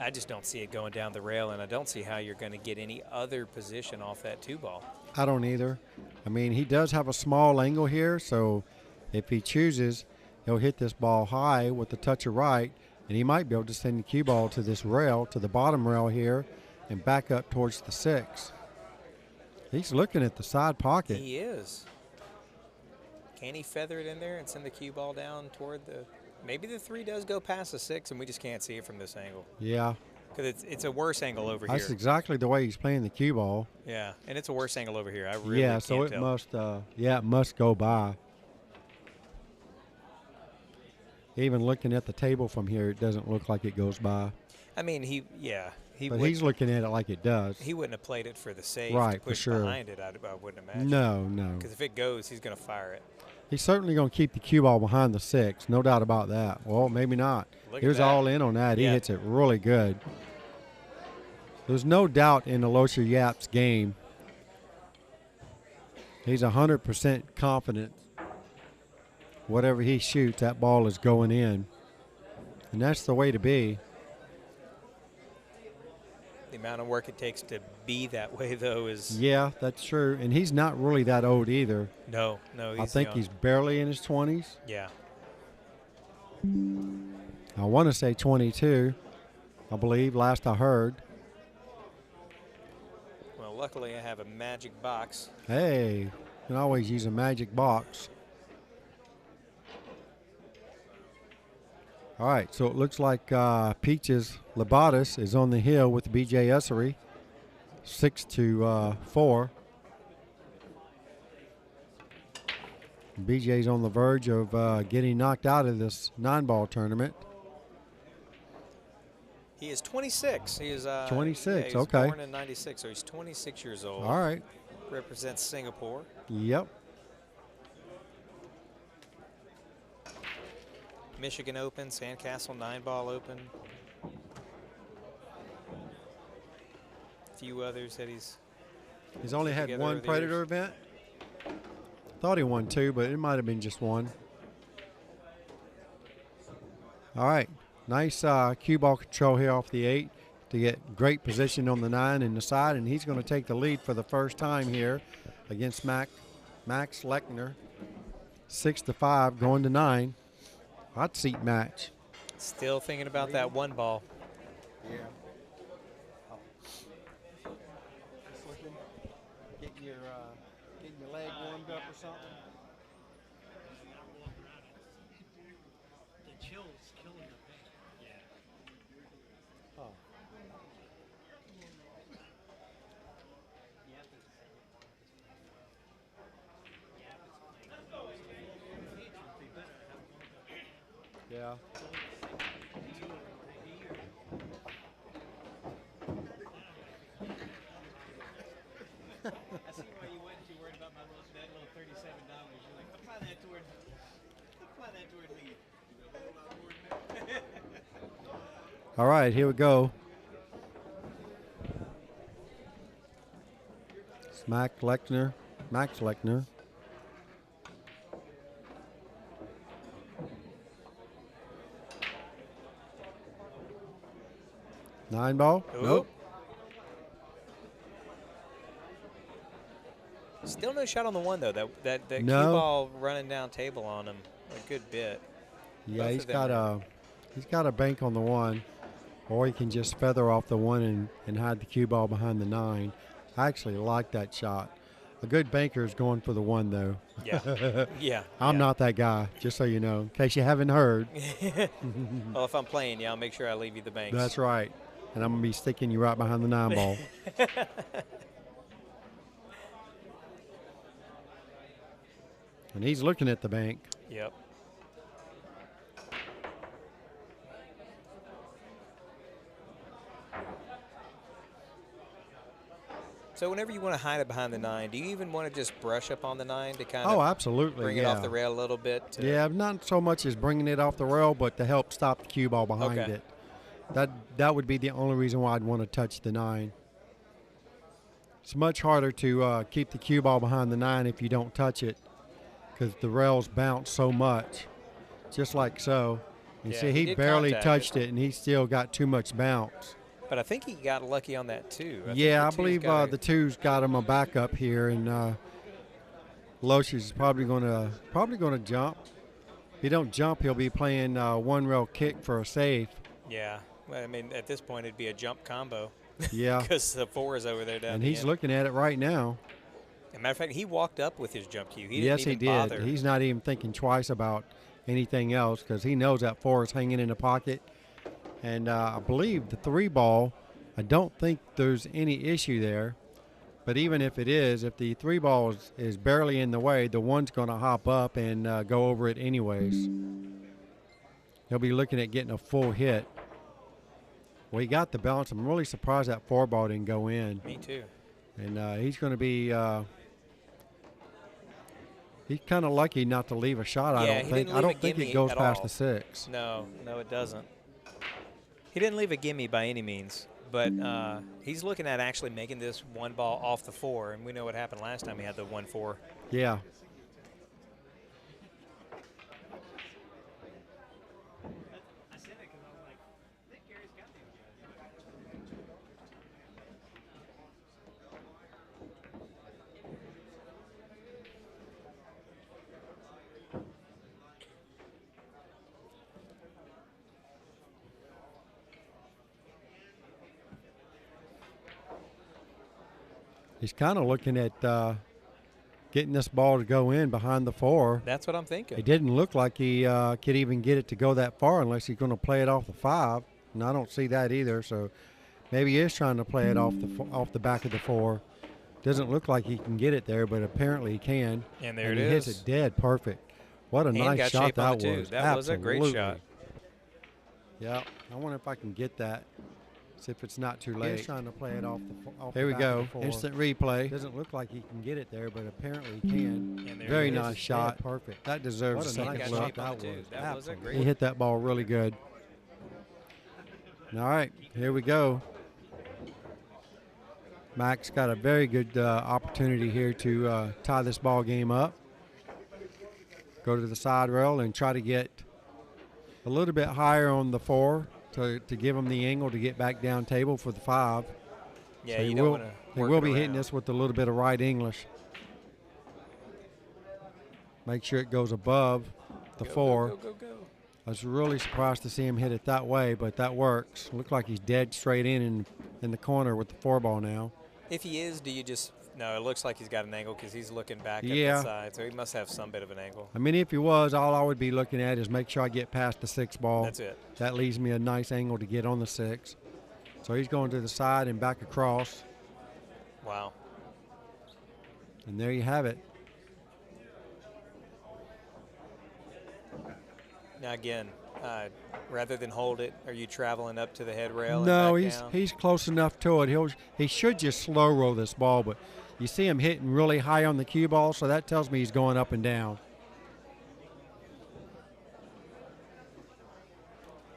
I just don't see it going down the rail, and I don't see how you're going to get any other position off that 2 ball. I don't either. I mean, he does have a small angle here, so if he chooses, he'll hit this ball high with a touch of right, and he might be able to send the cue ball to this rail, to the bottom rail here, and back up towards the 6. He's looking at the side pocket. He is. Can he feather it in there and send the cue ball down toward the... Maybe the 3 does go past the 6, and we just can't see it from this angle. Yeah. Because it's a worse angle over That's here. exactly the way he's playing the cue ball. Yeah, and it's a worse angle over here. I really Yeah, can't so it tell. must, it must go by. Even looking at the table from here, it doesn't look like it goes by. I mean, But he's looking at it like it does. He wouldn't have played it for the save Right, to for push sure. behind it, I wouldn't imagine. No. Because if it goes, he's going to fire it. He's certainly going to keep the cue ball behind the 6, no doubt about that. Well, maybe not. Look at Here's that. all in on that. He Yeah. hits it really good. There's no doubt in Aloysius Yapp's game. He's 100% confident. Whatever he shoots, that ball is going in. And that's the way to be. The amount of work it takes to be that way, though, is... Yeah, that's true. And he's not really that old either. No, he's I think young. he's barely in his 20s. Yeah. I want to say 22, I believe, last I heard. Well, luckily I have a magic box. Hey, you can always use a magic box. All right, so it looks like Peaches Labadas is on the hill with BJ Ussery, 6-4. BJ's on the verge of getting knocked out of this 9-ball tournament. He is 26. He is 26, yeah, he was okay. born in 96, so he's 26 years old. All right. Represents Singapore. Yep. Michigan Open, Sandcastle 9-ball Open. A few others that he's only put had together one over the Predator years. event. Thought he won 2, but it might have been just 1. All right. Nice cue ball control here off the 8 to get great position on the 9 and the side, and he's going to take the lead for the first time here against Max Lechner. 6-5, going to 9. Hot seat match. Still thinking about that 1 ball. Yeah. Just looking, getting your leg warmed up or something. The chill's killing the pain. Yeah. Oh. Yeah. toward. Fly that toward lead. All right, here we go. Max Lechner. 9 ball? Ooh. Nope. Still no shot on the 1 though. That cue No. ball running down table on him a good bit. Yeah, Both he's of them got a bank on the 1, or he can just feather off the 1 and hide the cue ball behind the 9. I actually like that shot. A good banker is going for the 1 though. Yeah. Yeah. I'm not that guy, just so you know, in case you haven't heard. Well, if I'm playing you, I'll make sure I leave you the banks. That's right. And I'm going to be sticking you right behind the 9 ball. And he's looking at the bank. Yep. So whenever you want to hide it behind the 9, do you even want to just brush up on the 9 to kind of Absolutely. bring it off the rail a little bit? Yeah, not so much as bringing it off the rail, but to help stop the cue ball behind Okay. it. That would be the only reason why I'd want to touch the 9. It's much harder to keep the cue ball behind the 9 if you don't touch it, because the rails bounce so much, just like so. You Yeah, see, he he did barely contact touched it, and he still got too much bounce. But I think he got lucky on that too. I believe the 2's got him a backup here, and Aloysius is probably going to jump. If he don't jump, he'll be playing 1 rail kick for a save. Yeah. Well, I mean, at this point, it'd be a jump combo. Yeah. Because the 4 is over there down And the he's end. looking at it right now. As a matter of fact, he walked up with his jump cue. He Yes, didn't he even did. bother. He's not even thinking twice about anything else, because he knows that 4 is hanging in the pocket. And I believe the 3 ball, I don't think there's any issue there. But even if it is, if the 3 ball is barely in the way, the 1's going to hop up and go over it anyways. He'll be looking at getting a full hit. Well, he got the balance. I'm really surprised that 4 ball didn't go in. Me too. And he's going to be he's kind of lucky not to leave a shot, I Yeah, don't he think. didn't I leave don't a think gimme it goes at past all. the 6. No, it doesn't. He didn't leave a gimme by any means, but he's looking at actually making this 1 ball off the 4, and we know what happened last time he had the 1-4. Yeah. I said it because I was like, I think Gary's got me. He's kind of looking at getting this ball to go in behind the 4. That's what I'm thinking. It didn't look like he could even get it to go that far unless he's going to play it off the 5, and I don't see that either. So maybe he is trying to play it off the back of the 4. Doesn't look like he can get it there, but apparently he can. And there and it he hits is. it dead perfect. What a And nice got shot shape on that the 2. was. That was a great Absolutely. shot. Yeah, I wonder if I can get that. See if it's not too late. He's trying to play it off the Here we back go. of the 4. Instant replay. Doesn't look like he can get it there, but apparently he can. And there Very it is. nice shot. Perfect. That deserves What a a second nice got look. shape on that the 2. was. That was a great He hit that ball really good. All right, here we go. Max got a very good opportunity here to tie this ball game up. Go to the side rail and try to get a little bit higher on the 4 to give him the angle to get back down table for the 5. Yeah, So you he don't will, want to he will be hitting this with a little bit of right English. Make sure it goes above the 4. Go, go, go, go. I was really surprised to see him hit it that way, but that works. Looked like he's dead straight in the corner with the 4 ball now. If he is, do you just – no, it looks like he's got an angle because he's looking back at Yeah. the side, so he must have some bit of an angle. I mean, if he was, all I would be looking at is make sure I get past the 6 ball. That's it. That leaves me a nice angle to get on the 6. So he's going to the side and back across, Wow. and there you have it. Now, again, rather than hold it, are you traveling up to the head rail No, and back down? he's close enough to it. He should just slow roll this ball, but you see him hitting really high on the cue ball, so that tells me he's going up and down.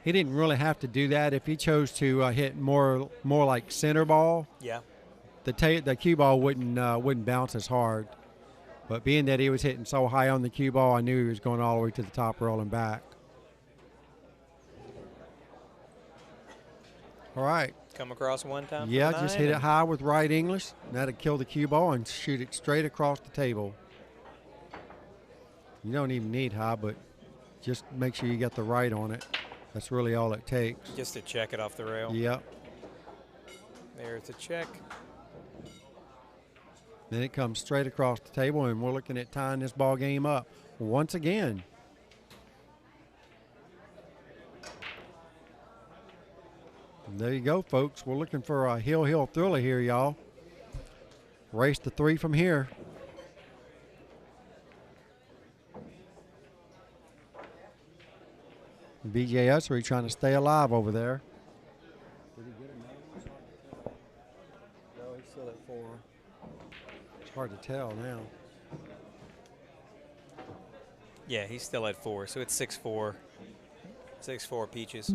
he didn't really have to do that. If he chose to hit more like center ball, Yeah. the cue ball wouldn't bounce as hard. But being that he was hitting so high on the cue ball, I knew he was going all the way to the top rail and back. All right. Come across one time. Yeah, for just 9 hit it and high with right English. That'll kill the cue ball and shoot it straight across the table. You don't even need high, but just make sure you got the right on it. That's really all it takes. Just to check it off the rail. Yep. There's the check. Then it comes straight across the table, and we're looking at tying this ball game up once again. And there you go, folks. We're looking for a hill thriller here, y'all. Race to 3 from here. BJ Ussery trying to stay alive over there. Did he get another? No, he's still at 4. It's hard to tell now. Yeah, he's still at 4, so it's 6-4. 6-4 Peaches.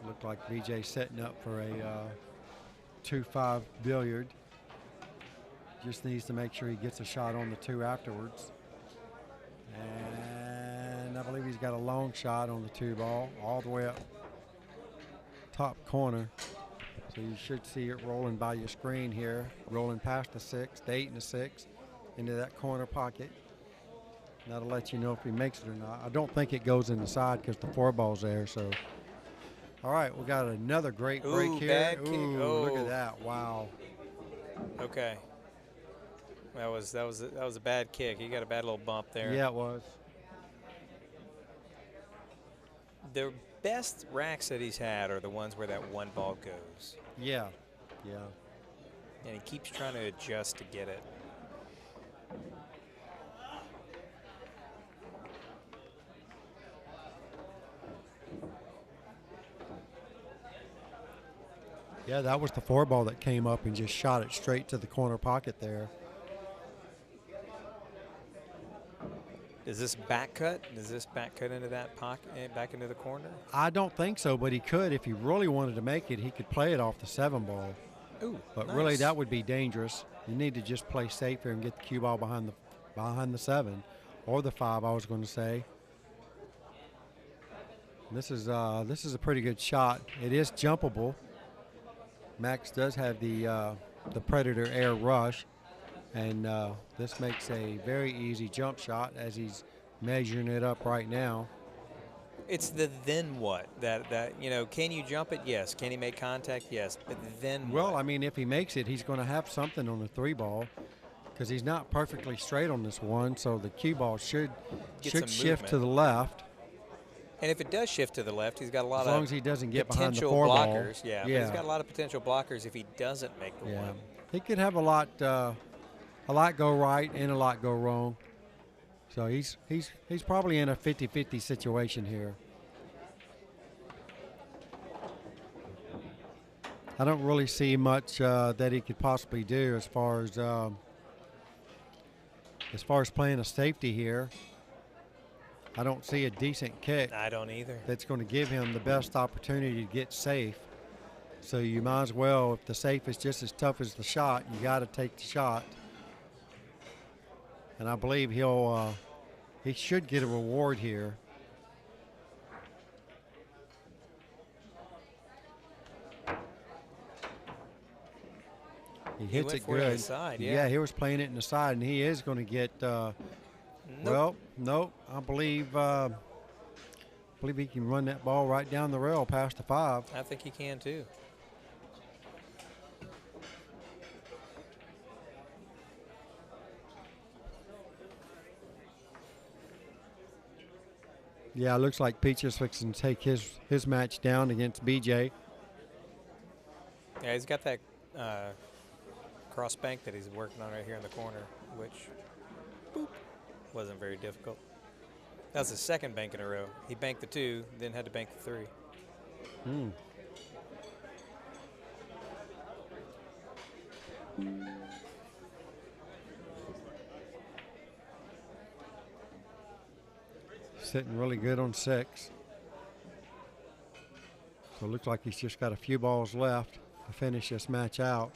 Looked like BJ setting up for a 2-5 billiard. Just needs to make sure he gets a shot on the 2 afterwards. And I believe he's got a long shot on the 2 ball all the way up top corner. So you should see it rolling by your screen here, rolling past the 6, the 8 and the 6 into that corner pocket. That'll let you know if he makes it or not. I don't think it goes in the side because the 4 ball's there. So, all right, we got another great break here. Bad kick. Ooh, look at that! Wow. Okay. That was a bad kick. He got a bad little bump there. Yeah, it was. The best racks that he's had are the ones where that 1 ball goes. Yeah, yeah. And he keeps trying to adjust to get it. Yeah, that was the 4 ball that came up and just shot it straight to the corner pocket there. Is this back cut? Does this back cut into that pocket, back into the corner? I don't think so, but he could. If he really wanted to make it, he could play it off the 7 ball. Ooh, But nice. really, that would be dangerous. You need to just play safe here and get the cue ball behind the 7 or the 5, I was going to say. This is a pretty good shot. It is jumpable. Max does have the Predator Air Rush, and this makes a very easy jump shot as he's measuring it up right now. It's the then what that you know, can you jump it? Yes. Can he make contact? Yes. But then Well, what? I mean, if he makes it, he's going to have something on the 3 ball because he's not perfectly straight on this one, so the cue ball should Get some shift to the movement. left. And if it does shift to the left, he's got a lot As of long as he doesn't get behind the potential 4 ball. blockers. Yeah, but he's got a lot of potential blockers if he doesn't make the Yeah, one. he could have a lot go right and a lot go wrong. So he's probably in a 50-50 situation here. I don't really see much that he could possibly do as far as playing a safety here. I don't see a decent kick I don't either. that's going to give him the best opportunity to get safe. So you might as well, if the safe is just as tough as the shot, you got to take the shot. And I believe he should get a reward here. He hits went it for it in the good. side, Yeah, yeah. he was playing it in the side, and he is going to get. Well, nope. I believe he can run that ball right down the rail past the 5. I think he can too. Yeah, it looks like Peach is fixing to take his match down against BJ. Yeah, he's got that cross bank that he's working on right here in the corner, which wasn't very difficult. That was the second bank in a row. He banked the 2, then had to bank the 3. Mm. Sitting really good on 6. So it looks like he's just got a few balls left to finish this match out.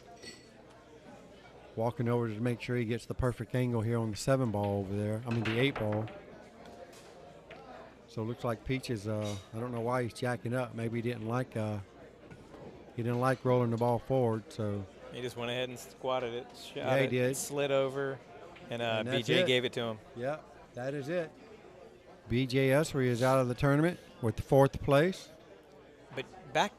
Walking over to make sure he gets the perfect angle here on the 7 ball over there. I mean the 8 ball. So it looks like Peaches, I don't know why he's jacking up. Maybe he didn't like rolling the ball forward. So he just went ahead and squatted it, shot yeah, he it, did. slid over, and BJ gave it to him. Yep, that is it. BJ Esri is out of the tournament with the 4th place. But back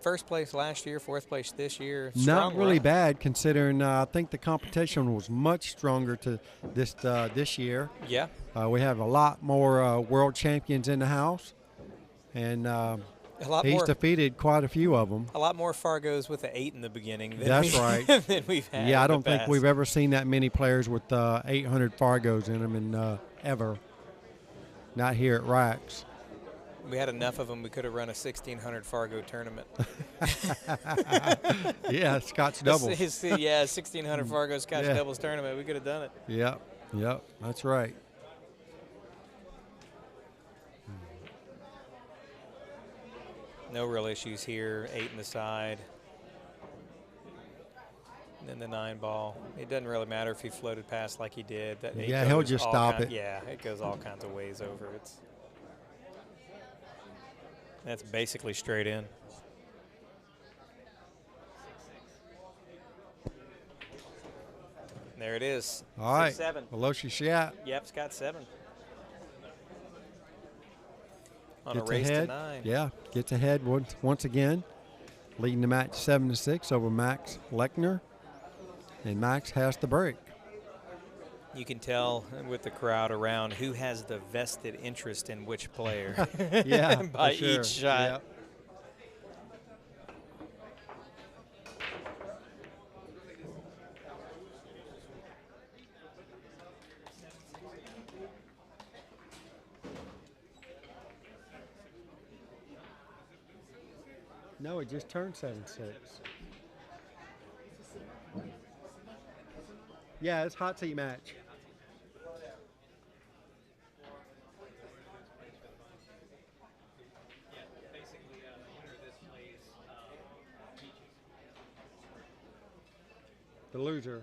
first place last year, 4th place this year. Not really run. bad considering I think the competition was much stronger to this year. Yeah. We have a lot more world champions in the house, and he's defeated quite a few of them. A lot more Fargos with the 8 in the beginning. That's right. Than we've had. Yeah, I don't think we've ever seen that many players with 800 Fargos in them, and ever. Not here at Rax. We had enough of them. We could have run a 1,600 Fargo tournament. Yeah, Scott's doubles. 1,600 Fargo Scotch doubles tournament. We could have done it. Yep, that's right. No real issues here. 8 in the side. And then the 9 ball. It doesn't really matter if he floated past like he did. That 8 he'll just stop it. Yeah, it goes all kinds of ways over. That's basically straight in. There it is. All right. 6-7. Aloysius Yapp. Yep, got 7. On Gets a race ahead. to 9. Yeah, gets ahead once again, leading the match 7-6 over Max Lechner, and Max has the break. You can tell with the crowd around who has the vested interest in which player. Yeah, by for sure. each shot. Yep. No, it just turned 7-6. Yeah, it's hot seat match. The loser.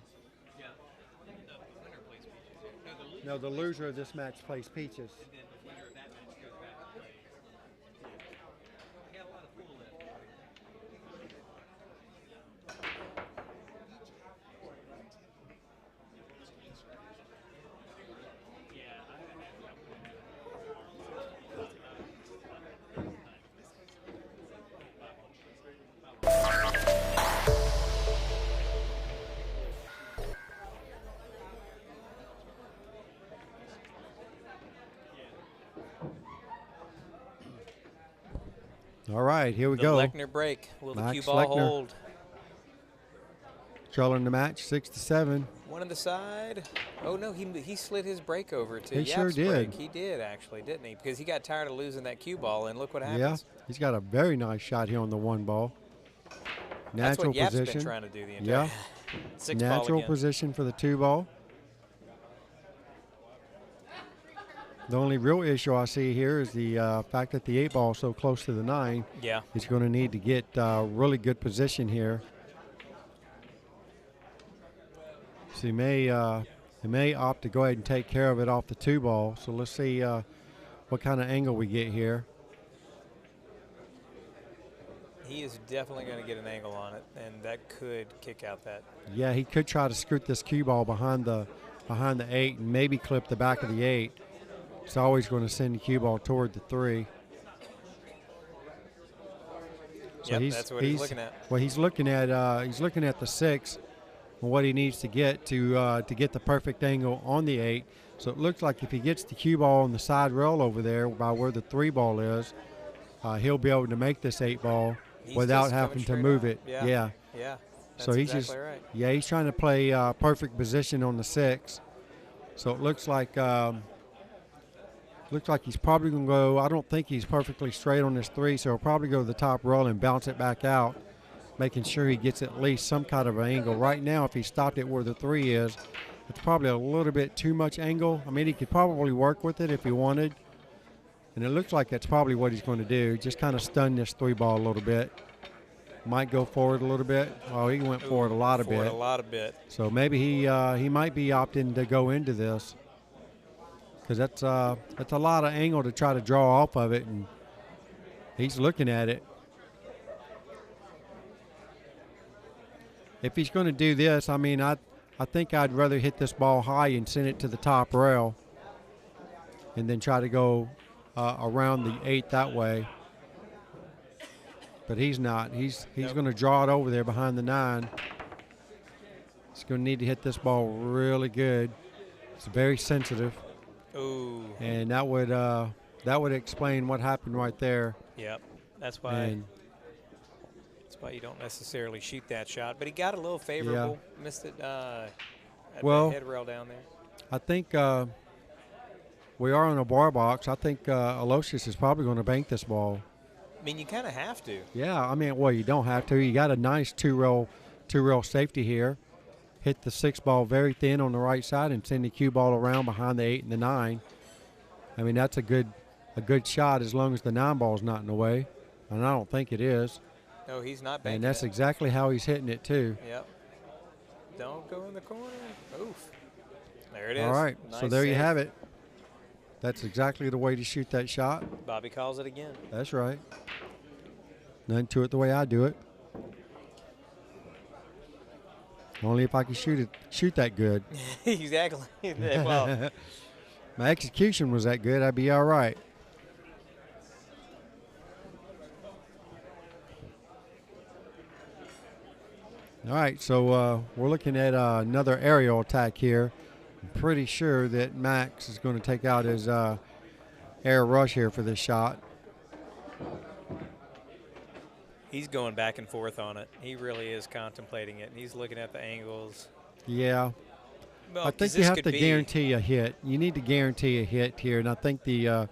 No, the loser of this match plays Peaches. All right, here we go. Lechner break. Will the cue ball Lechner hold? Trailing the match 6-7. One on the side. Oh, no, he slid his break over to He Yapp's sure did. break. He did, actually, didn't he? Because he got tired of losing that cue ball, and look what happens. Yeah, he's got a very nice shot here on the 1 ball. That's Natural what Yapp's position. been trying to do the entire Yeah. 6 ball Natural again. position for the 2 ball. The only real issue I see here is the fact that the 8 ball is so close to the 9. Yeah. He's going to need to get really good position here. So he may opt to go ahead and take care of it off the 2 ball. So let's see what kind of angle we get here. He is definitely going to get an angle on it, and that could kick out that. Yeah, he could try to scoot this cue ball behind the 8 and maybe clip the back of the 8. It's always going to send the cue ball toward the 3. So Yep, that's what he's looking at. Well, he's looking at the 6 and what he needs to get the perfect angle on the 8. So it looks like if he gets the cue ball on the side rail over there by where the 3 ball is, he'll be able to make this 8 ball without having to move it. Yeah. That's So he's exactly right. Yeah, he's trying to play perfect position on the 6. So it looks like Looks like he's probably going to go. I don't think he's perfectly straight on this 3, so he'll probably go to the top rail and bounce it back out, making sure he gets at least some kind of an angle. Right now, if he stopped it where the 3 is, it's probably a little bit too much angle. I mean, he could probably work with it if he wanted, and it looks like that's probably what he's going to do. Just kind of stun this 3 ball a little bit. Might go forward a little bit. Oh, he went forward a lot of bit. So maybe he might be opting to go into this, because that's a lot of angle to try to draw off of it, and he's looking at it. If he's going to do this, I mean, I think I'd rather hit this ball high and send it to the top rail, and then try to go around the 8 that way. But he's not. He's going to draw it over there behind the 9. He's going to need to hit this ball really good. It's very sensitive. Ooh. And that would explain what happened right there. Yep. That's why you don't necessarily shoot that shot. But he got a little favorable. Yeah. Missed it at the head rail down there. I think we are on a BarBox. I think Aloysius is probably going to bank this ball. I mean, you kind of have to. Yeah. I mean, well, you don't have to. You got a nice two rail safety here. Hit the 6 ball very thin on the right side and send the cue ball around behind the 8 and the 9. I mean, that's a good shot as long as the 9 ball's not in the way, and I don't think it is. No, he's not banking. And that's exactly how he's hitting it too. Yep. Don't go in the corner. Oof. There it is. All right. Nice so there save. you have it. That's exactly the way to shoot that shot. Bobby calls it again. That's right. Nothing to it the way I do it. Only if I can shoot that good. Exactly. Well, my execution was that good, I'd be all right. All right, so we're looking at another aerial attack here. I'm pretty sure that Max is going to take out his air rush here for this shot. he's going back and forth on it. He really is contemplating it. He's looking at the angles. Yeah. Well, I think you have to guarantee a hit. You need to guarantee a hit here, and I think the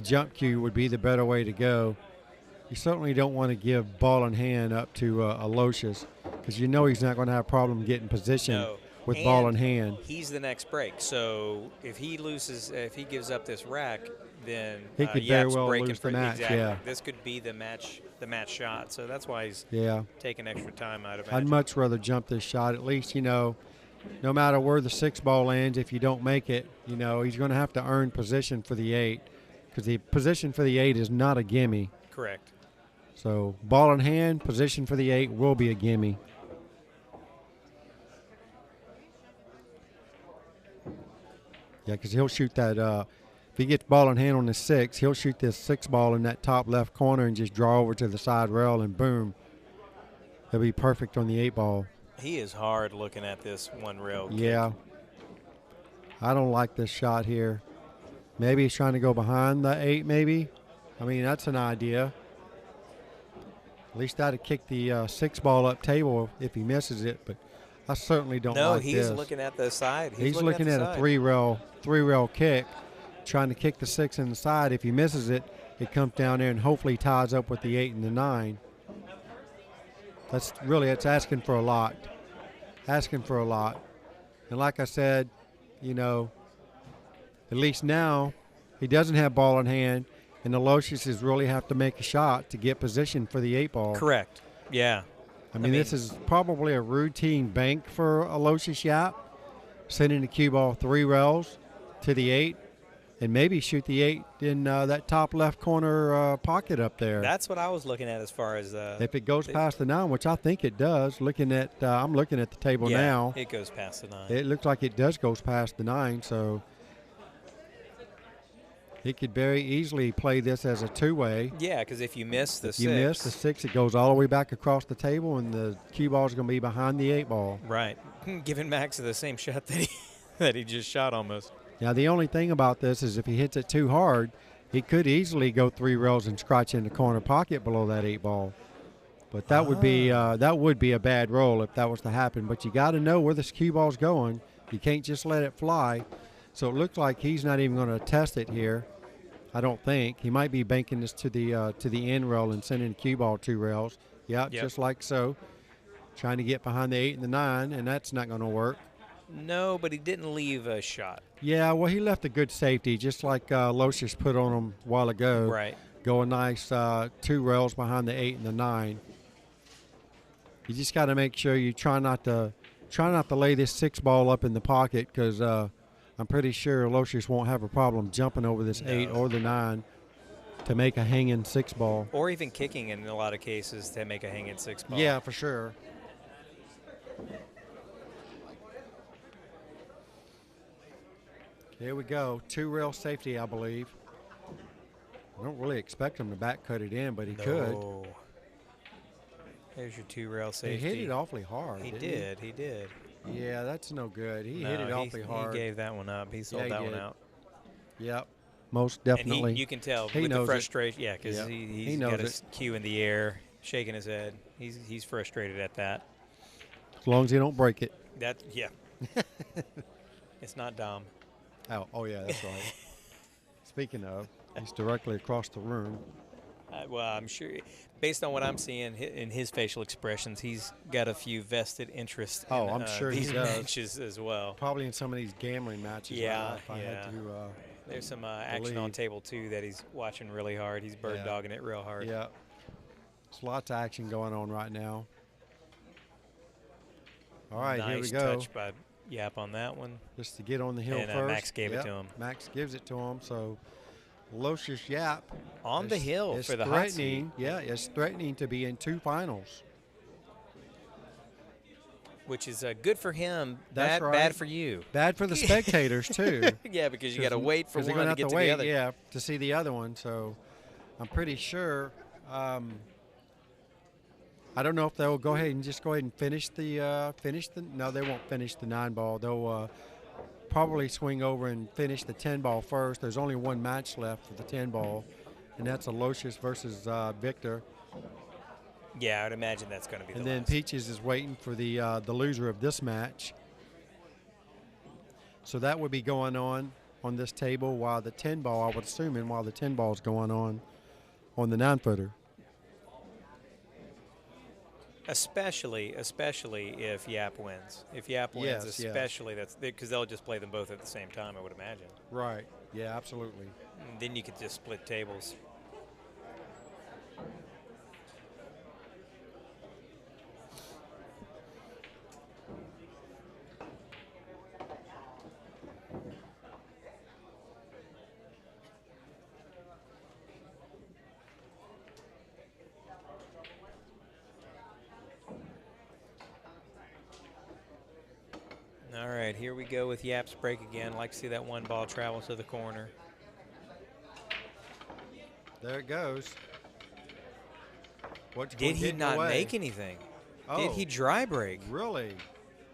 jump cue would be the better way to go. You certainly don't want to give ball in hand up to Aloysius, because you know he's not going to have a problem getting position with ball in hand. He's the next break, so if he loses, if he gives up this rack, then he could very well lose the match. Exactly. Yeah, this could be the match shot. So that's why he's taking extra time out of it. I'd much rather jump this shot. At least, you know, no matter where the 6 ball lands, if you don't make it, you know, he's going to have to earn position for the 8, because the position for the 8 is not a gimme. Correct. So ball in hand, position for the 8 will be a gimme. Yeah, because he'll shoot that. If he gets ball in hand on the 6, he'll shoot this 6 ball in that top left corner and just draw over to the side rail, and boom, he'll be perfect on the 8 ball. He is hard looking at this one rail kick. Yeah. I don't like this shot here. Maybe he's trying to go behind the 8, maybe. I mean, that's an idea. At least that'd kick the 6 ball up table if he misses it, but I certainly don't like this. No, he's looking at the side. He's looking at a 3 rail kick, trying to kick the 6 in the side. If he misses it, it comes down there and hopefully ties up with the 8 and the 9. It's asking for a lot. Asking for a lot. And like I said, you know, at least now he doesn't have ball in hand, and the Aloysius really have to make a shot to get position for the 8 ball. Correct. Yeah. I mean, this is probably a routine bank for Aloysius Yapp, sending the cue ball 3 rails to the 8, and maybe shoot the 8 in that top left corner pocket up there. That's what I was looking at as far as if it goes past the 9, which I think it does. I'm looking at the table now. It goes past the 9. It looks like it does go past the 9, so he could very easily play this as a 2-way. Yeah, because if you miss the 6. You miss the 6, it goes all the way back across the table, and the cue ball is going to be behind the 8 ball. Right. Giving Max the same shot that he just shot almost. Now, the only thing about this is if he hits it too hard, he could easily go 3 rails and scratch in the corner pocket below that 8 ball. But that would be a bad roll if that was to happen. But you got to know where this cue ball's going. You can't just let it fly. So it looks like he's not even going to test it here. I don't think. He might be banking this to the end rail and sending cue ball 2 rails. Yeah, Yep. just like so. Trying to get behind the 8 and the 9, and that's not going to work. No, but he didn't leave a shot. Yeah, well, he left a good safety, just like Aloysius put on him a while ago. Right. Go a nice 2 rails behind the 8 and the 9. You just got to make sure you try not to lay this 6 ball up in the pocket, because I'm pretty sure Aloysius won't have a problem jumping over this 8 or the 9 to make a hanging 6 ball. Or even kicking in a lot of cases to make a hanging 6 ball. Yeah, for sure. Here we go. 2 rail safety, I believe. I don't really expect him to back cut it in, but he could. There's your 2 rail safety. He hit it awfully hard. He didn't did. Yeah, that's no good. He hit it awfully hard. He gave that one up. He sold that one out. Yep, most definitely. And you can tell he with the knows frustration. Yeah, because Yep. he's got his cue in the air, shaking his head. He's frustrated at that. As long as he don't break it. Yeah. It's not dumb. Oh yeah, that's right. Speaking of, he's directly across the room. Well, I'm sure, based on what I'm seeing in his facial expressions, he's got a few vested interests in I'm sure he these does. matches as well. Probably in some of these gambling matches. Yeah, if I had to, there's some action on table 2 that he's watching really hard. He's bird dogging it real hard. Yeah. There's lots of action going on right now. All right, nice here we go. Touch by Yapp on that one. Just to get on the hill and, first. Max gave it to him. Max gives it to him. So Aloysius Yapp on the hill for the hot seat. Yeah, it's threatening to be in 2 finals. Which is good for him. That's right. Bad for you. Bad for the spectators too. Yeah, because you got to wait for one to get to wait, the other. Yeah, to see the other one. So I'm pretty sure. I don't know if they'll go ahead and finish the No, they won't finish the 9 ball. They'll probably swing over and finish the 10 ball first. There's only one match left for the 10 ball, and that's Aloysius versus Victor. Yeah, I'd imagine that's going to be. And the then last. Peaches is waiting for the loser of this match. So that would be going on this table while the 10 ball, I would assume, and while the 10 ball is going on the 9-footer. Especially if Yapp wins. If Yapp wins, especially that's because they'll just play them both at the same time, I would imagine. Right. Yeah, absolutely. And then you could just split tables. All right, here we go with Yapp's break again. Like to see that 1 ball travel to the corner. There it goes. Did he not make anything? Oh, did he dry break? Really?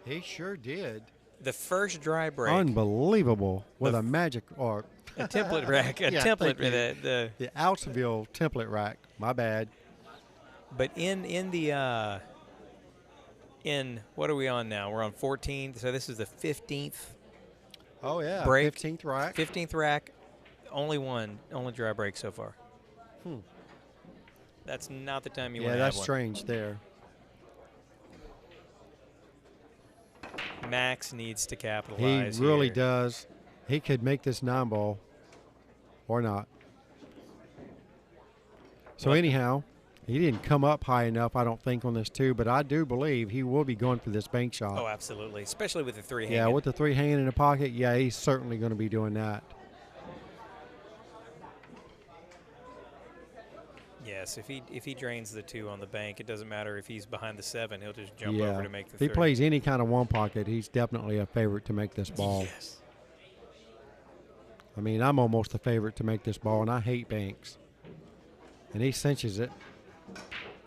He sure did. The first dry break. Unbelievable. With a magic or a template rack. A template. The Outsville template rack. My bad. But in what are we on now? We're on 14. So this is the 15th. Oh yeah. Break. 15th rack. 15th rack. Only dry break so far. That's not the time you want to have one. Yeah, that's strange there. Max needs to capitalize. He really does. He could make this 9 ball or not. So anyhow, he didn't come up high enough, I don't think, on this 2, but I do believe he will be going for this bank shot. Oh, absolutely, especially with the 3 hanging. Yeah, with the 3 hanging in the pocket, yeah, he's certainly going to be doing that. Yes, if he drains the 2 on the bank, it doesn't matter if he's behind the 7. He'll just jump over to make the 3. If he plays any kind of 1 pocket, he's definitely a favorite to make this ball. Yes. I mean, I'm almost a favorite to make this ball, and I hate banks. And he cinches it.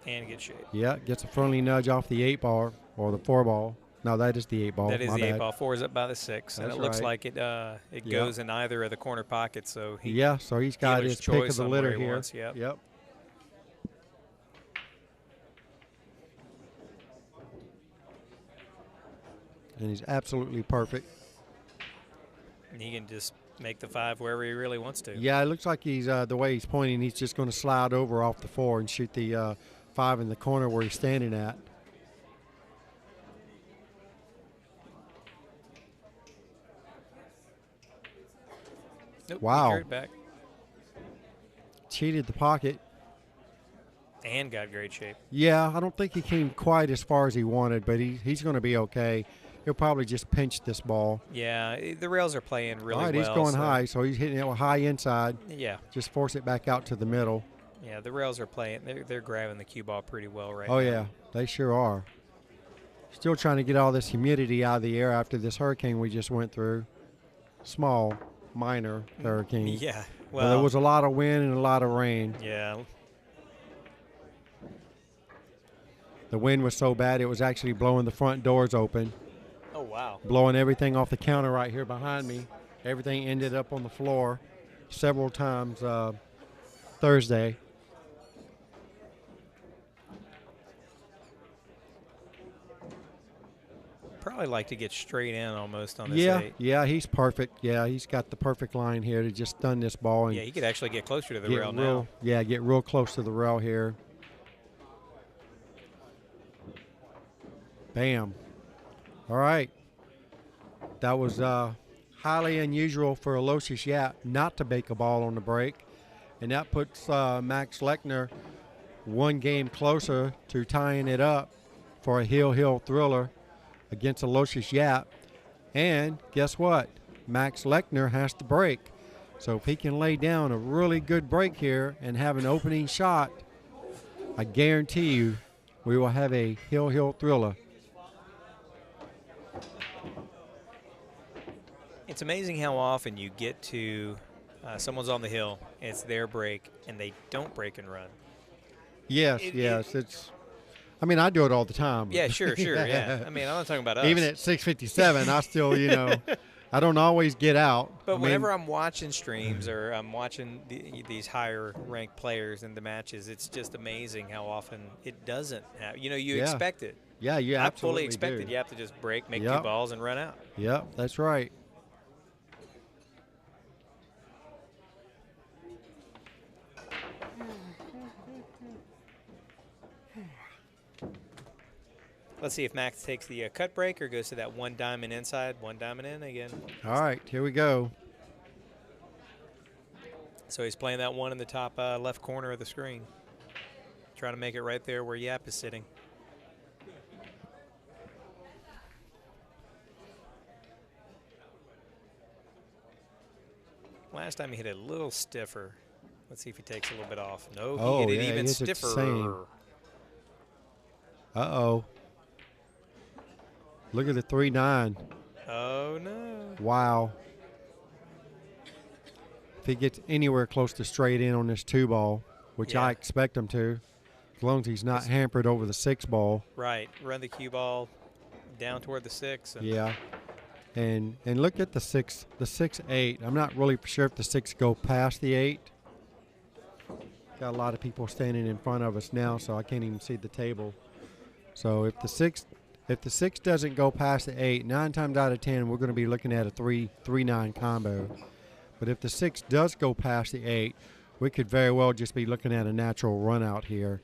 And get shape. Yeah, gets a friendly nudge off the 8 ball or the 4 ball. No, that is the 8 ball. That is My the bad. 8 ball. 4 is up by the 6, and That's it looks right. like it goes in either of the corner pockets. So so he's got his pick of the litter here. Wants, yep. And he's absolutely perfect. And he can just make the 5 wherever he really wants to. Yeah, it looks like he's the way he's pointing, he's just going to slide over off the 4 and shoot the 5 in the corner where he's standing at. Nope, Wow. He carried back Cheated the pocket. and got great shape. Yeah, I don't think he came quite as far as he wanted, but he's going to be okay. He'll probably just pinch this ball. Yeah, the rails are playing really All right, well. he's going so- high, so he's hitting it with high inside. Yeah, Just force it back out to the middle. yeah, the rails are playing. They're grabbing the cue ball pretty well right now. Oh, yeah, they sure are. Still trying to get all this humidity out of the air after this hurricane we just went through. Small, minor hurricane. Yeah, But well, there was a lot of wind and a lot of rain. yeah, The wind was so bad it was actually blowing the front doors open, oh wow. blowing everything off the counter right here behind me. Everything ended up on the floor several times Thursday. Probably like to get straight in almost on this Yeah, 8. yeah, he's perfect. Yeah, he's got the perfect line here to just stun this ball and Yeah, he could actually get closer to the get rail real, now. yeah, get real close to the rail here. Bam. All right. That was highly unusual for Aloysius Yapp not to bake a ball on the break, and that puts Max Lechner one game closer to tying it up for a heel thriller against Aloysius Yapp. And guess what? Max Lechner has to break. So if he can lay down a really good break here and have an opening shot, I guarantee you we will have a heel thriller. It's amazing how often you get to someone's on the hill, and it's their break, and they don't break and run. Yes, it's. I mean, I do it all the time. Yeah, sure, yeah. I mean, I'm not talking about us. Even at 6:57, I still, I don't always get out. But I mean, whenever I'm watching streams or I'm watching these higher ranked players in the matches, it's just amazing how often it doesn't happen. You Yeah. expect it. yeah, you I absolutely fully expected do. you have to just break, make Yep. 2 balls, and run out. Yep, that's right. Let's see if Max takes the cut break or goes to that 1 diamond inside, 1 diamond in again. All right, here we go. So he's playing that 1 in the top left corner of the screen. Trying to make it right there where Yapp is sitting. Last time he hit it a little stiffer. Let's see if he takes a little bit off. No, he Oh, hit it yeah, he even hit it the stiffer. same. Uh-oh. Look at the 3-9. Oh, no. Wow. If he gets anywhere close to straight in on this 2 ball, which Yeah. I expect him to, as long as he's not hampered over the 6 ball. Right. Run the cue ball down toward the 6. And Yeah. And look at the 6-8. I'm not really sure if the 6 go past the 8. Got a lot of people standing in front of us now, so I can't even see the table. So if the 6 doesn't go past the 8, 9 times out of 10 we're going to be looking at a 3-9 combo. But if the 6 does go past the 8, we could very well just be looking at a natural run out here.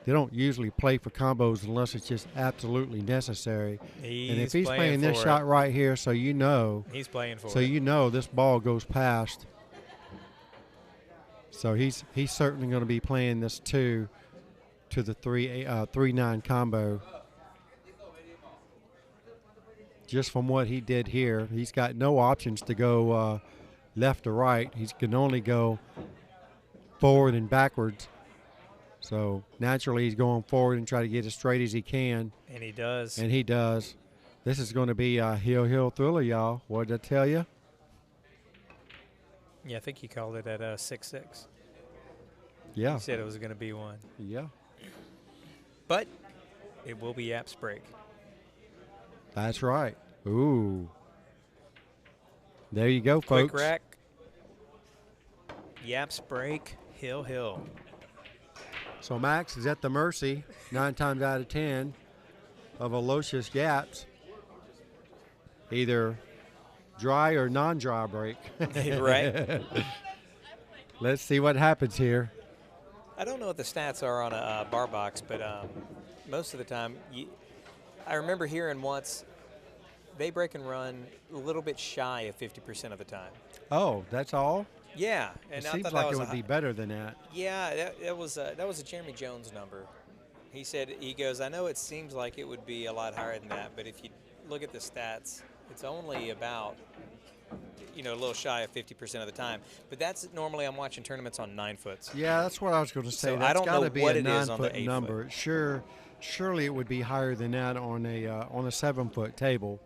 They don't usually play for combos unless it's just absolutely necessary. And if he's playing this for shot it. right here, so you know, He's playing for so it. you know this ball goes past. So he's certainly going to be playing this 2 to the 3-9 combo. Just from what he did here, he's got no options to go left or right. He can only go forward and backwards. So naturally he's going forward and try to get as straight as he can. And he does. And he does. This is going to be a heel thriller, y'all. What did I tell you? Yeah, I think he called it at 6-6. Yeah. He said it was going to be 1. Yeah. But it will be Yapp's break. That's right. Ooh. There you go, folks. Quick rack. Yapp's break. Hill. So Max is at the mercy 9 times out of 10 of Aloysius Yapp's. Either dry or non-dry break. Right. Let's see what happens here. I don't know what the stats are on a BarBox, but most of the time, I remember hearing once they break and run a little bit shy of 50% of the time. Oh, that's all? Yeah, and It I seems thought like that it was would be better than that. Yeah, that was a Jeremy Jones number. He said, he goes, I know it seems like it would be a lot higher than that, but if you look at the stats, it's only about, a little shy of 50% of the time. But that's normally I'm watching tournaments on 9 foots. Yeah, that's what I was going to say. So That's I don't got know to be what a it is on the 9-foot 8 number. Surely it would be higher than that on a 7-foot table.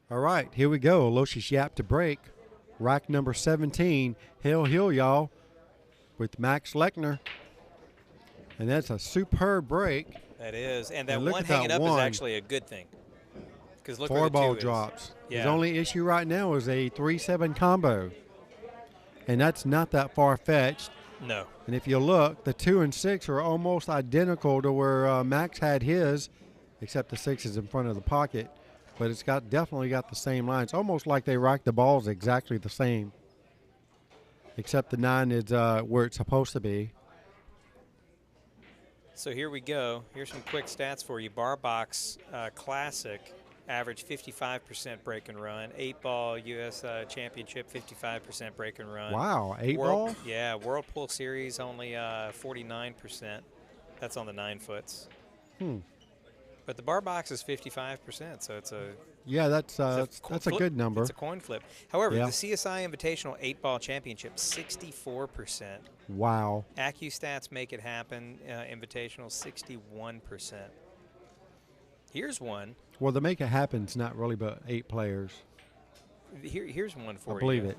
All right, here we go. Aloysius Yapp to break. Rack number 17. Hail, Hill, y'all, with Max Lechner. And that's a superb break. That is. And that And look one at that hanging up is one. actually a good thing. Because look where the 4-ball 2 is. drops. Yeah. His only issue right now is a 3-7 combo. And that's not that far-fetched. No. And if you look, the 2 and 6 are almost identical to where Max had his, except the 6 is in front of the pocket. But it's definitely got the same lines. Almost like they rack the balls exactly the same. Except the 9 is where it's supposed to be. So here we go. Here's some quick stats for you. BarBox Classic, average 55% break and run. 8-ball U.S. Championship, 55% break and run. Wow, 8-ball? Yeah, Whirlpool Series, only 49%. That's on the 9 foots. But the BarBox is 55%, so it's a that's a good number. It's a coin flip. However, Yeah. the CSI Invitational 8-ball championship, 64%. Wow. AccuStats Make It Happen Invitational, 61%. Here's one. Well, the make it happen's not really but 8 players. Here's one for you. I believe it.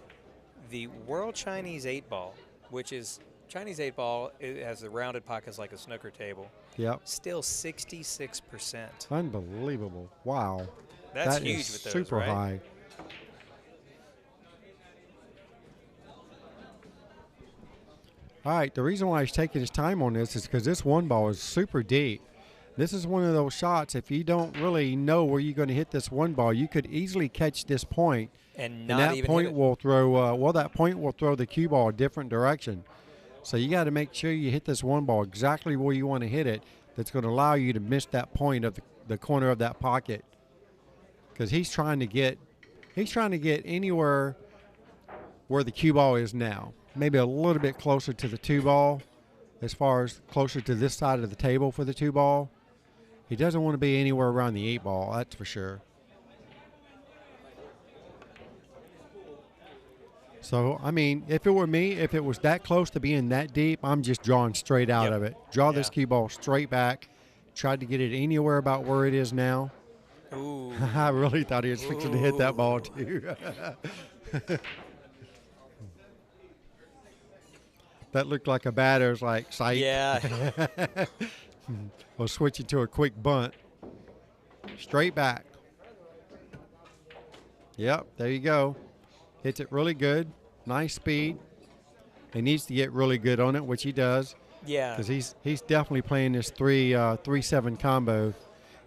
The World Chinese 8-ball, which is Chinese 8-ball, it has the rounded pockets like a snooker table. Yep. Still 66%. Unbelievable. Wow. That's That huge is with those, super right? high. All right, the reason why he's taking his time on this is because this 1 ball is super deep. This is one of those shots, if you don't really know where you're going to hit this 1 ball, you could easily catch this point, And that even point hit it. will throw, that point will throw the cue ball a different direction. So you got to make sure you hit this 1 ball exactly where you want to hit it. That's going to allow you to miss that point of the corner of that pocket. Because he's trying to get anywhere where the cue ball is now. Maybe a little bit closer to the 2 ball, as far as closer to this side of the table for the 2 ball. He doesn't want to be anywhere around the 8 ball, that's for sure. So, I mean, if it were me, if it was that close to being that deep, I'm just drawing straight out of it. Draw this cue ball straight back. Tried to get it anywhere about where it is now. Ooh. I really thought he was fixing to hit that ball, too. That looked like a batter's like sight. Yeah. We'll switch it to a quick bunt. Straight back. Yep, there you go. Hits it really good. Nice speed. He needs to get really good on it, which he does. Yeah. Because he's definitely playing this 3-7 combo.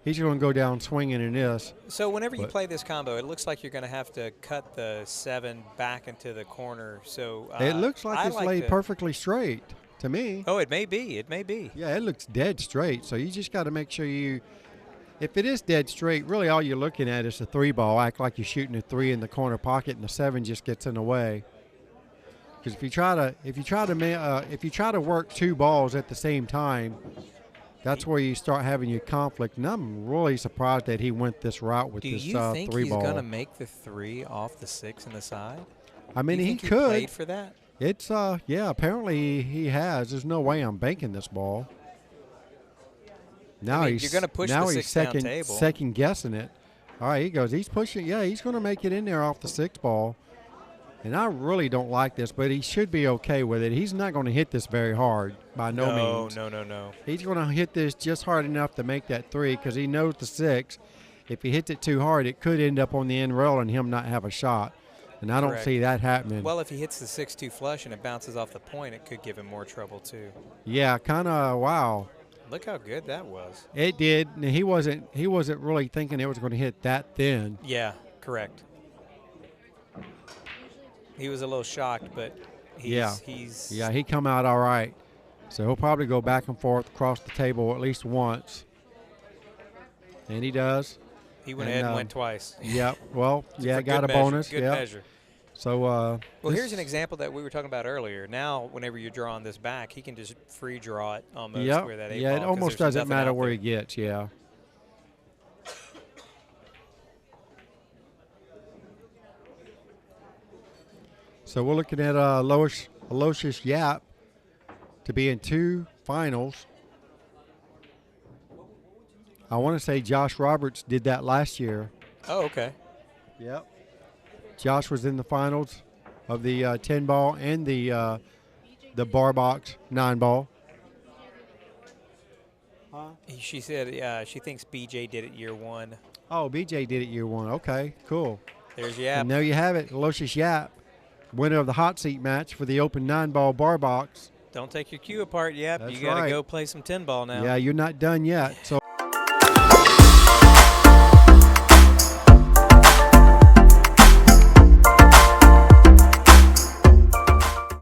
He's going to go down swinging in this. So whenever you play this combo, it looks like you're going to have to cut the 7 back into the corner. So It looks like it's laid perfectly straight to me. Oh, it may be. It may be. Yeah, it looks dead straight. So you just got to make sure if it is dead straight, really all you're looking at is the 3 ball. Act like you're shooting a 3 in the corner pocket, and the 7 just gets in the way. Because if you try to work 2 balls at the same time, that's where you start having your conflict. And I'm really surprised that he went this route with this 3 ball. Do you think he's going to make the 3 off the 6 in the side? I mean, he could. could. Played for that? It's yeah. Apparently he has. There's no way I'm banking this ball. Now you're going to push the 6 down table. second guessing it. All right, he goes. He's pushing. Yeah, he's going to make it in there off the 6 ball. And I really don't like this, but he should be okay with it. He's not going to hit this very hard by no means. No. He's going to hit this just hard enough to make that 3 because he knows the 6. if he hits it too hard, it could end up on the end rail and him not have a shot. And I don't Correct. see that happening. Well, if he hits the 6-2 flush and it bounces off the point, it could give him more trouble too. Yeah, kind of. Wow. Look how good that was. It did. And he wasn't really thinking it was going to hit that thin. Yeah, correct. He was a little shocked, but he's he come out all right. So he'll probably go back and forth across the table at least once. And he does. He went ahead and went twice. Yep. Well, yeah, got a measure, bonus. Good yep. measure. So, well, here's an example that we were talking about earlier. Now, whenever you're drawing this back, he can just free draw it almost where that 8 ball. Yeah, it almost there's doesn't nothing matter out where there. he gets, yeah. So we're looking at Aloysius Yapp to be in 2 finals. I want to say Josh Roberts did that last year. Oh, okay. Yep. Josh was in the finals of the 10 ball and the BarBox 9 ball. She said she thinks BJ did it year 1. Oh, BJ did it year 1. Okay, cool. There's Yapp. And there you have it, Aloysius Yapp, winner of the hot seat match for the Open 9 ball BarBox. Don't take your cue apart, Yap. That's You got to right. go play some 10 ball now. Yeah, you're not done yet. So